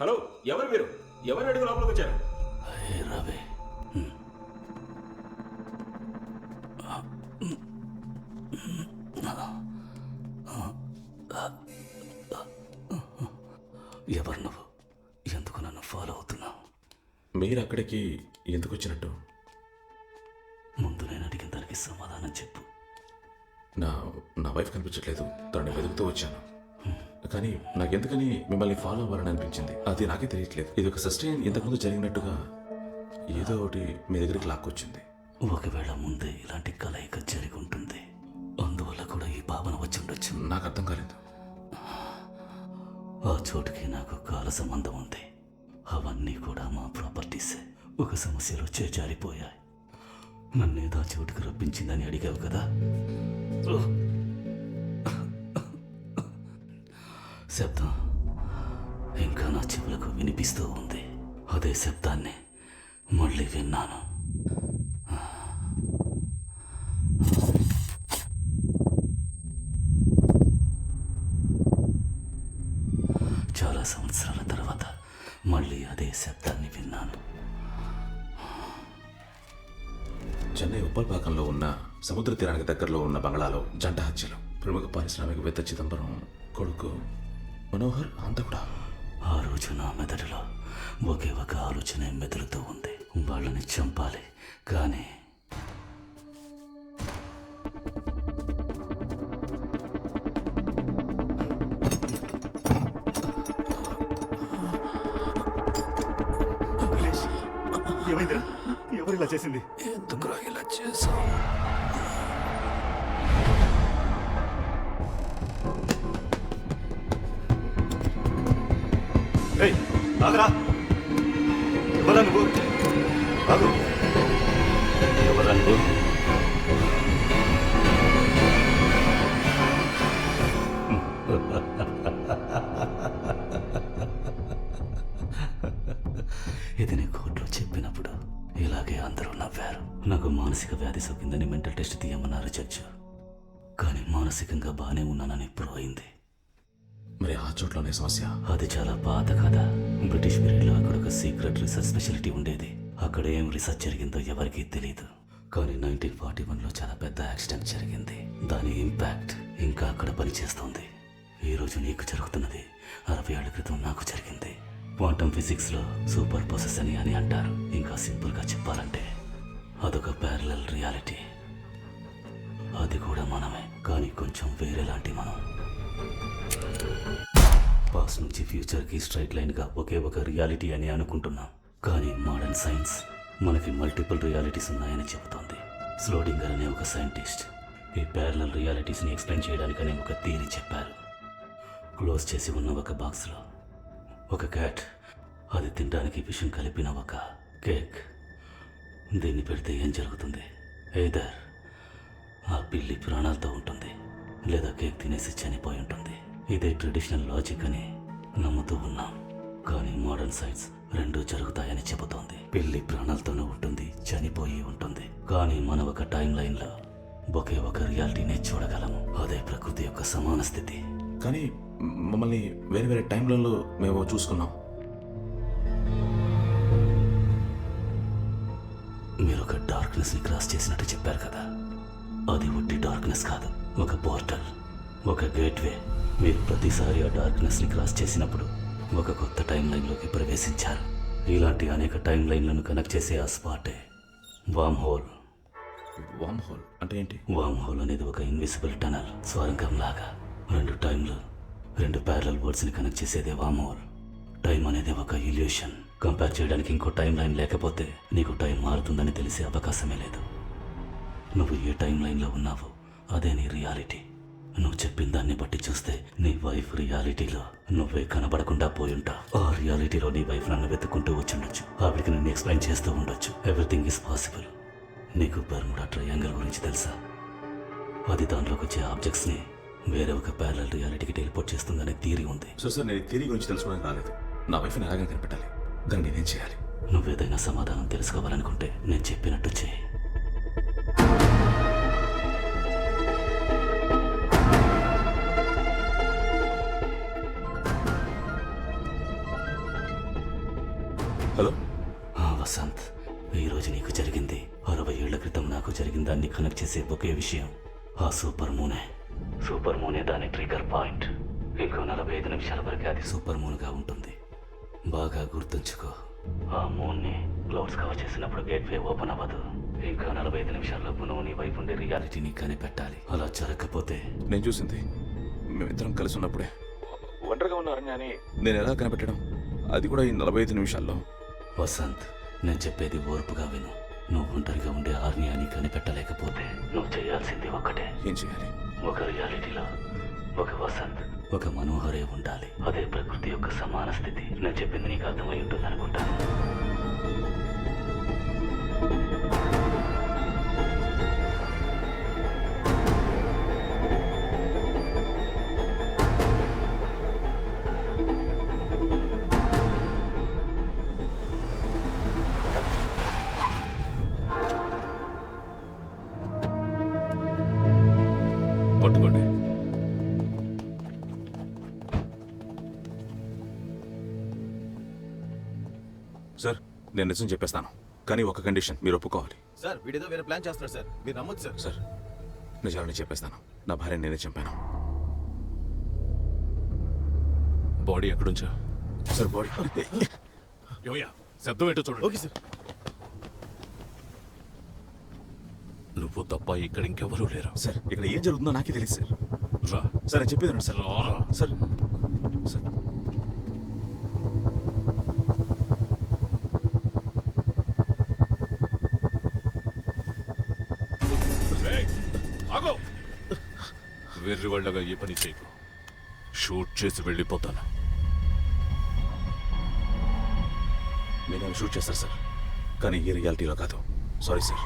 హలో, ఎవరు మీరు? ఎవరు అడుగు లోపలికి వచ్చారు? రవి, ఎవరు నువ్వు? ఎందుకు నన్ను ఫాలో అవుతున్నావు? మీరు అక్కడికి ఎందుకు వచ్చినట్టు? ముందు నేను అడిగిన దానికి సమాధానం చెప్పు. నా నా వైఫ్ కనిపించట్లేదు, తనని వెతుకుతూ వచ్చాను. కానీ నాకెందుకని మిమ్మల్ని ఫాలో అవ్వాలని అనిపించింది. అది నాకే తెలియట్లేదు. ఇది ఒక సస్టైన్ ఇంతకుముందు జరిగినట్టుగా ఏదో ఒకటి మీ దగ్గరికి లాక్కొచ్చింది. ఒకవేళ ముందే ఇలాంటి కలయిక జరిగి ఉంటుంది, అందువల్ల కూడా ఈ భావన వచ్చి ఉండొచ్చు. నాకు అర్థం కాలేదు. ఆ చోటుకి నాకు కాల సంబంధం ఉంది. అవన్నీ కూడా మా ప్రాపర్టీసే. ఒక సమస్యలో చేజారిపోయాయి. నన్నేదో ఆ చోటుకు రప్పించిందని అడిగావు కదా. శబ్దం ఇంకా నా చెవులకు వినిపిస్తూ ఉంది. అదే శబ్దాన్ని మళ్ళీ విన్నాను. చాలా సంవత్సరాల తర్వాత మళ్ళీ అదే శబ్దాన్ని విన్నాను. చెన్నై ఉప్పల్పాకంలో ఉన్న సముద్ర తీరానికి దగ్గరలో ఉన్న బంగ్లాలో జంట హత్యలు. ప్రముఖ పారిశ్రామికవేత్త చిదంబరం కొడుకు మనోహర్ హంతకుడా. ఆ రోజు నా మెదడులో ఒకే ఒక ఆలోచన మెదులుతూ ఉంది. వాళ్ళని చంపాలి, కానీ ఏమైందిరా? ఎవరు ఇలా చేసింది? ఎందుకు ఇలా చేశావు? ఏయ్, ఆగరా! ఎవరా నువ్వు? ఆగు! ఎవరా నువ్వు? ఇది నీ కోర్టులో చెప్పినప్పుడు ఇలాగే అందరూ నవ్వారు. నాకు మానసిక వ్యాధి సోకిందని మెంటల్ టెస్ట్ తీయమన్నారు జడ్జి. కానీ మానసికంగా బాగానే ఉన్నానని ప్రూవ్ అయింది. మరి ఆ చోట్లోనే సమస్య. అది చాలా పాత కథ. బ్రిటిష్ పీరియడ్లో అక్కడ ఒక సీక్రెట్ రీసెర్చ్ స్పెషాలిటీ ఉండేది. అక్కడ ఏం రీసెర్చ్ జరిగిందో ఎవరికీ తెలియదు. కానీ 1941లో చాలా పెద్ద యాక్సిడెంట్ జరిగింది. దాని ఇంపాక్ట్ ఇంకా అక్కడ పనిచేస్తోంది. ఈరోజు నీకు జరుగుతున్నది 60 ఏళ్ల క్రితం నాకు జరిగింది. క్వాంటమ్ ఫిజిక్స్లో సూపర్ పొసెషన్ అని అంటారు. ఇంకా సింపుల్గా చెప్పాలంటే అదొక ప్యారలల్ రియాలిటీ. అది కూడా మనమే. కానీ కొంచెం వేరేలాంటి మనం. పాస్ నుంచి ఫ్యూచర్కి స్ట్రైట్ లైన్గా ఒకే ఒక రియాలిటీ అని అనుకుంటున్నాం. కానీ మోడర్న్ సైన్స్ మనకి మల్టిపుల్ రియాలిటీస్ ఉన్నాయని చెబుతోంది. స్లోడింగర్ అనే ఒక సైంటిస్ట్ ఈ ప్యారలల్ రియాలిటీస్ని ఎక్స్ప్లెయిన్ చేయడానికనే ఒక థియరీ చెప్పారు. క్లోజ్ చేసి ఉన్న ఒక బాక్స్లో ఒక క్యాట్, అది తినడానికి విషం కలిపిన ఒక కేక్. దీన్ని పెడితే ఏం జరుగుతుంది? ఏదర్ ఆ పిల్లి ప్రాణాలతో ఉంటుంది, లేదా కేక్ తినేసి చనిపోయి ఉంటుంది. ఇదే ట్రెడిషనల్ లాజిక్ అని నమ్ముతూ ఉన్నాం. కానీ మోడర్న్ సైన్స్ రెండూ జరుగుతాయని చెబుతోంది. పిల్లి ప్రాణాలతోనే ఉంటుంది, చనిపోయి ఉంటుంది. కానీ మనం ఒక టైం లైన్లో ఒకే ఒక రియాలిటీనే చూడగలము. అదే ప్రకృతి యొక్క సమాన స్థితి. కానీ మమ్మల్ని వేరే వేరే టైంలలో మేము చూసుకున్నాం. మీరు ఒక డార్క్నెస్ని క్రాస్ చేసినట్టు చెప్పారు కదా, అది ఒట్టి డార్క్నెస్ కాదు, ఒక పోర్టల్, ఒక గేట్వే. మీరు ప్రతిసారి ఆ డార్క్నెస్ని క్రాస్ చేసినప్పుడు ఒక కొత్త టైం లైన్లోకి ప్రవేశించారు. ఇలాంటి అనేక టైం లైన్లను కనెక్ట్ చేసే ఆ స్పాటే వామ్ హోల్. వామ్ హోల్ అంటే ఏంటి? వామ్ హోల్ అనేది ఒక ఇన్విజిబుల్ టనల్, స్వరంగం లాగా. రెండు టైంలు, రెండు ప్యారలల్ వర్డ్స్ని కనెక్ట్ చేసేదే వామ్ హోల్. టైం అనేది ఒక ఇల్యూషన్. కంపేర్ చేయడానికి ఇంకో టైం లైన్ లేకపోతే నీకు టైం మారుతుందని తెలిసే అవకాశమే లేదు. నువ్వు ఏ టైం లైన్లో ఉన్నావో అదే నీ రియాలిటీ. నువ్వు చెప్పిన దాన్ని బట్టి చూస్తే నీ వైఫ్ రియాలిటీలో నువ్వే కనబడకుండా పోయి ఉంటావు. ఆ రియాలిటీలో నీ వైఫ్ నన్ను వెతుక్కుంటూ వచ్చుండొచ్చు. ఆవిడికి నన్ను ఎక్స్ప్లెయిన్ చేస్తూ ఉండొచ్చు. Everything is possible. నీకు బర్ముడా ట్రయాంగిల్ గురించి తెలుసా? అది దాంట్లోకి వచ్చే ఆబ్జెక్ట్స్ని వేరే ఒక ప్యారలల్ రియాలిటీకి టెలిపోర్ట్ చేస్తుందనే థియరీ ఉంది. సార్ నేను థియరీ గురించి తెలుసుకోవడానికి రాలేదు. నా వైఫ్ని ఎలాగైనా కనిపెట్టాలి. దాన్ని నేనేం చేయాలి? నువ్వేదైనా సమాధానం తెలుసుకోవాలనుకుంటే నేను చెప్పినట్టు చేయి. హలో వసంత్, ఈరోజు నీకు జరిగింది 60 ఏళ్ల క్రితం నాకు జరిగిన దాన్ని కనెక్ట్ చేసే ఒకే విషయం. ఆ సూపర్ మూనే. సూపర్ మూనే దాని ట్రిగర్ పాయింట్. ఇంకో 45 నిమిషాల వరకు అది సూపర్ మూన్గా ఉంటుంది. బాగా గుర్తుంచుకో, ఆ మూన్ని క్లౌడ్స్ కవర్ చేసినప్పుడు గేట్వే ఓపెన్ అవ్వదు. ఇంకా 45 నిమిషాల్లోపు నువ్వు నీ వైపు ఉండే రియాలిటీని కనిపెట్టాలి. అలా జరగకపోతే నేను చూసింది మేమిద్దరం కలిసి ఉన్నప్పుడే. ఒంటరిగా ఉన్నారని అని నేను ఎలా కనిపెట్టడం? అది కూడా ఈ 45 నిమిషాల్లో. వసంత్, నేను చెప్పేది ఓర్పుగా విను. నువ్వు ఒంటరిగా ఉండే ఆర్నియాని కనిపెట్టలేకపోతే నువ్వు చేయాల్సింది ఒక్కటే. ఏం చేయాలి? ఒక రియాలిటీలో ఒక వసంత్, ఒక మనోహరే ఉండాలి. అదే ప్రకృతి యొక్క సమాన స్థితి. నేను చెప్పింది నీకు అర్థమై ఉంటుంది అనుకుంటాను. పట్టుకోండి. సార్ నేను నిజం చెప్పేస్తాను, కానీ ఒక కండిషన్, మీరు ఒప్పుకోవాలి. సార్ వీడేదో వేరే ప్లాన్ చేస్తున్నాడు సార్, మీరు నమ్మొచ్చు సార్. సార్ నిజాలని చెప్పేస్తాను. నా భార్యని నేనే చంపాను. బాడీ ఎక్కడుంచా? సార్ బాడీ శబ్దం ఏంటో చూడండి. Okay sir. నువ్వు తప్ప ఇక్కడ ఇంకెవరూ లేరు. సార్ ఇక్కడ ఏం జరుగుతుందో నాకే తెలియదు సార్. రా. సార్ నేను చెప్పేది సార్. రారా. సార్ సార్ ఆగో. వెర్రి వాళ్ళగా ఏ పని చేయకు. షూట్ చేసి వెళ్ళిపోతాను. నేను షూట్ చేస్తాను సార్, కానీ ఈ రియాలిటీలో కాదు. Sorry sir.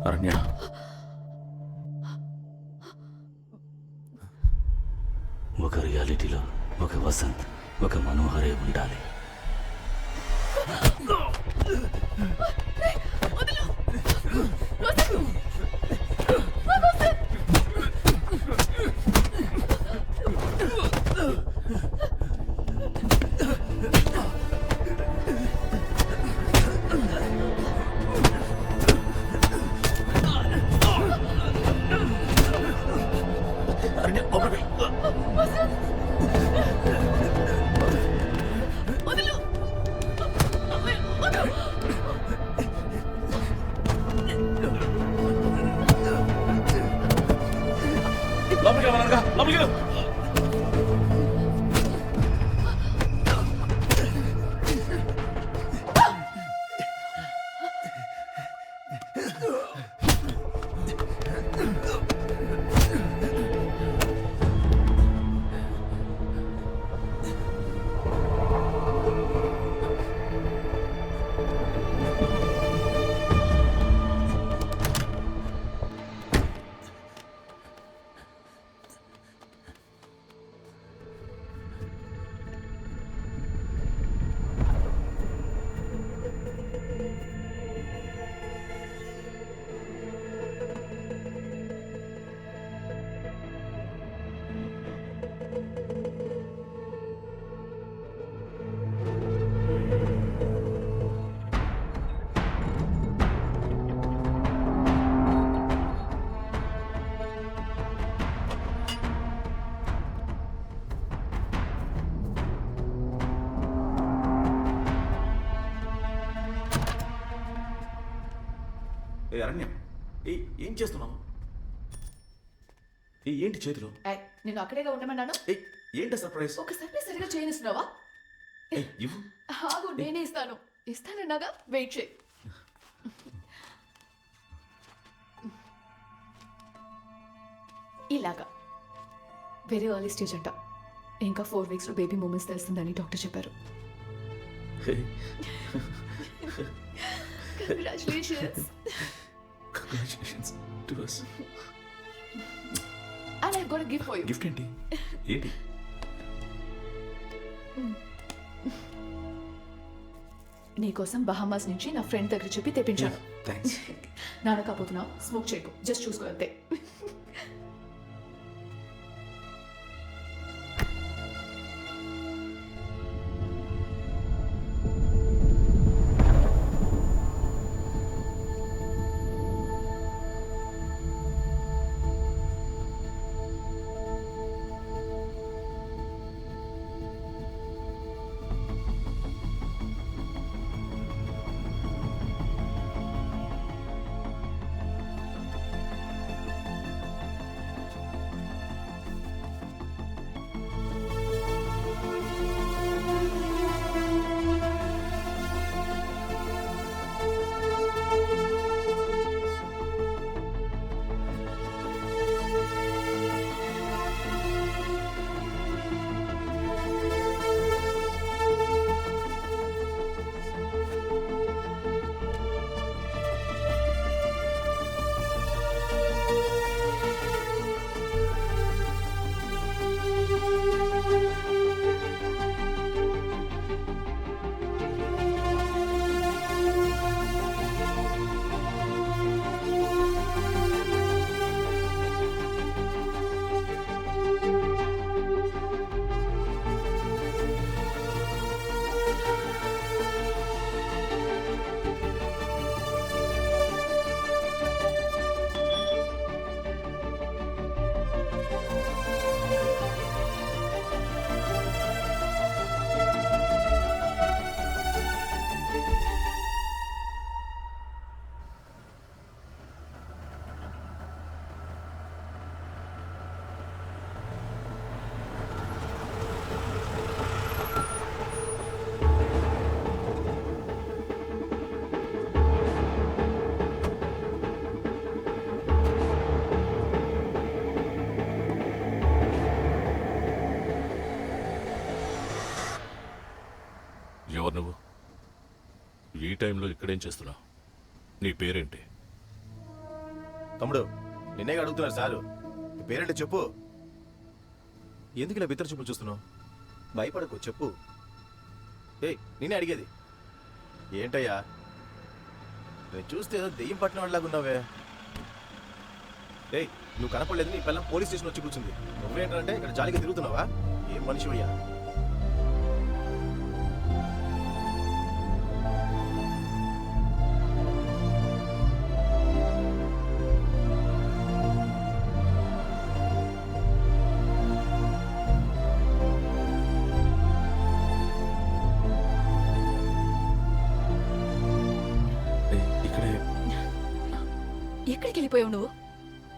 అరణ్య, ఒక రియాలిటీలో ఒక వసంత్, ఒక మనోహరే ఉండాలి. ఏ అరణ్యం, ఏం చేస్తున్నావు? ఏంటి చేతిలో? నేను అక్కడేగా ఉండమన్నాను. ఏంటి సర్ప్రైజ్? ఒక సర్ప్రైజ్ సరిగా చేయనిస్తున్నావా? ఇవ్వు. ఆగు, నేనే ఇస్తాను. ఇస్తానన్నాగా, వెయిట్ చేయి. ఇలాగా వెరీ ఎర్లీ స్టేజ్ అంట. ఇంకా 4 వీక్స్లో బేబీ మూమెంట్స్ తెలుస్తుందని డాక్టర్ చెప్పారు. Congratulations. Congratulations to us. And I've got a gift for you. Gift ఏంటి? ఏంటి? నీకోసం బహామాస్ నుంచి నా ఫ్రెండ్ దగ్గర చెప్పి తెప్పించాను. థ్యాంక్స్. నాన్న కాపోతున్నా, స్మోక్ చేయకు, జస్ట్ చూసుకో అంతే. ఎవరు నువ్వు? ఈ టైంలో ఇక్కడేం చేస్తున్నావు? నీ పేరేంటి? తమ్ముడు, నిన్నే అడుగుతున్నారు సారు. పేరేంటో చెప్పు. ఎందుకు ఇలా బిత్తర చూపులు చూస్తున్నావు? భయపడకు, చెప్పు. ఏయ్, నేనే అడిగేది. ఏంటయ్యా, నేను చూస్తే ఏదో దెయ్యం పట్టిన వాళ్ళలాగా ఉన్నావే. ఏయ్, నువ్వు కనపడలేదు, నీ పిల్లలు పోలీస్ స్టేషన్ వచ్చి కూర్చుంది. నువ్వేంటంటే ఇక్కడ జాలీగా తిరుగుతున్నావా? ఏం మనిషి అయ్యా? ఇక్కడే ఎక్కడికి వెళ్ళిపోయావు నువ్వు?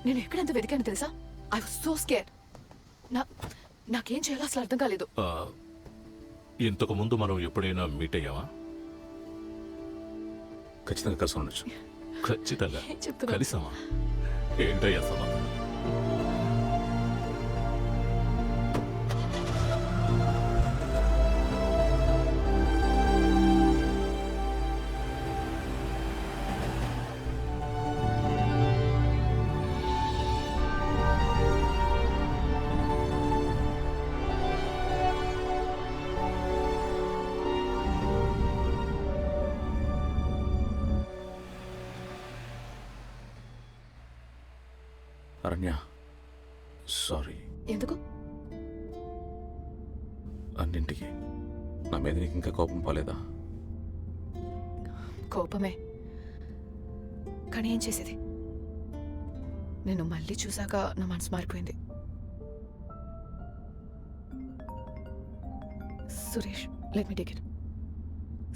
నేను ఎక్కడంత వెతికాను తెలుసా? I was so scared. నాకేం చేయాలో అసలు అర్థం కాలేదు. ఇంతకు ముందు మనం ఎప్పుడైనా మీట్ అయ్యావా? ఖచ్చితంగా కలిసి ఉండొచ్చు. ఖచ్చితంగా ఏం చెప్తున్నావు? కలిసామా? ఏంటయ్యా సమాధానం? అరణ్య, సారీ. ఎందుకు? అన్నింటికి నా మీద నీకు ఇంకా కోపం పోలేదా? కోపమే, కానీ ఏం చేసేది? నేను మళ్ళీ చూసాక నా మనసు మారిపోయింది. Suresh, let me take it.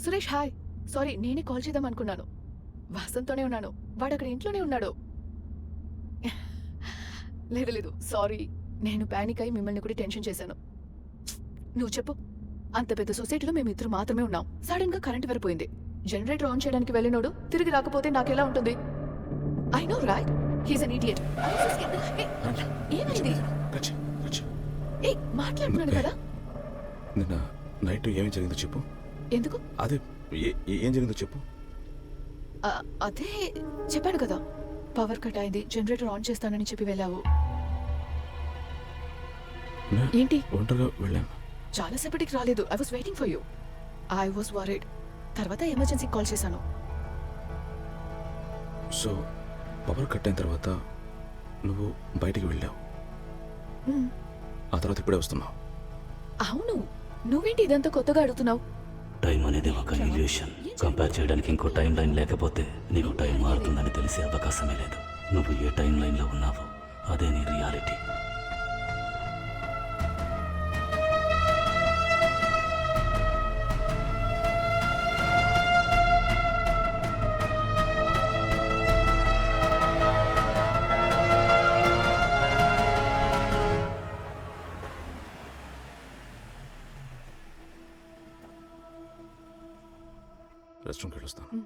Suresh, hi. Sorry, నేనే కాల్ చేద్దాం అనుకున్నాను. వాసంతోనే ఉన్నాను, వాడు అక్కడ ఇంట్లోనే ఉన్నాడు. లేదు లేదు, సారీ, నేను ప్యానిక్ అయి మిమ్మల్ని కూడా టెన్షన్ చేశాను. నువ్వు చెప్పు, అంత పెద్ద సొసైటీలో మేము ఇద్దరు మాత్రమే ఉన్నాం. సడన్ గా కరెంట్ వెళ్ళిపోయింది. జనరేటర్ ఆన్ చేయడానికి వెళ్ళినోడు తిరిగి రాకపోతే నాకెలా ఉంటుంది? I know right, he's an idiot. ఏమైంది? ఏ మాట్లాడుతున్నాను కదా. నిన్న నైట్ ఏం జరిగిందో చెప్పు. ఎందుకు? అదే ఏం జరిగిందో చెప్పు. అదే చెప్పాను కదా, పవర్ కట్ అయింది, జనరేటర్ ఆన్ చేస్తానని చెప్పి వెళ్ళావు. ఏంటి? ఒంటరిగా వెళ్ళాను. చాలాసేపటికి రాలేదు. I was waiting for you. I was worried. తర్వాత ఎమర్జెన్సీ కాల్ చేశాను. సో పవర్ కట్ అయిన తర్వాత నువ్వు బయటికి వెళ్ళావు. ఆ తర్వాత ఇప్పుడే వస్తున్నావు. అవును, నువ్వేంటి ఇదంతా కొత్తగా అడుగుతున్నావు? టైం అనేది ఒక ఇల్యూషన్. కంపేర్ చేయడానికి ఇంకో టైం లైన్ లేకపోతే నీకు టైం మారుతుందని తెలిసే అవకాశమే లేదు. నువ్వు ఏ టైం లైన్లో ఉన్నావో అదే నీ రియాలిటీ. రెస్ట్ రూమ్కి వెళ్ళొస్తాను.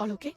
All okay?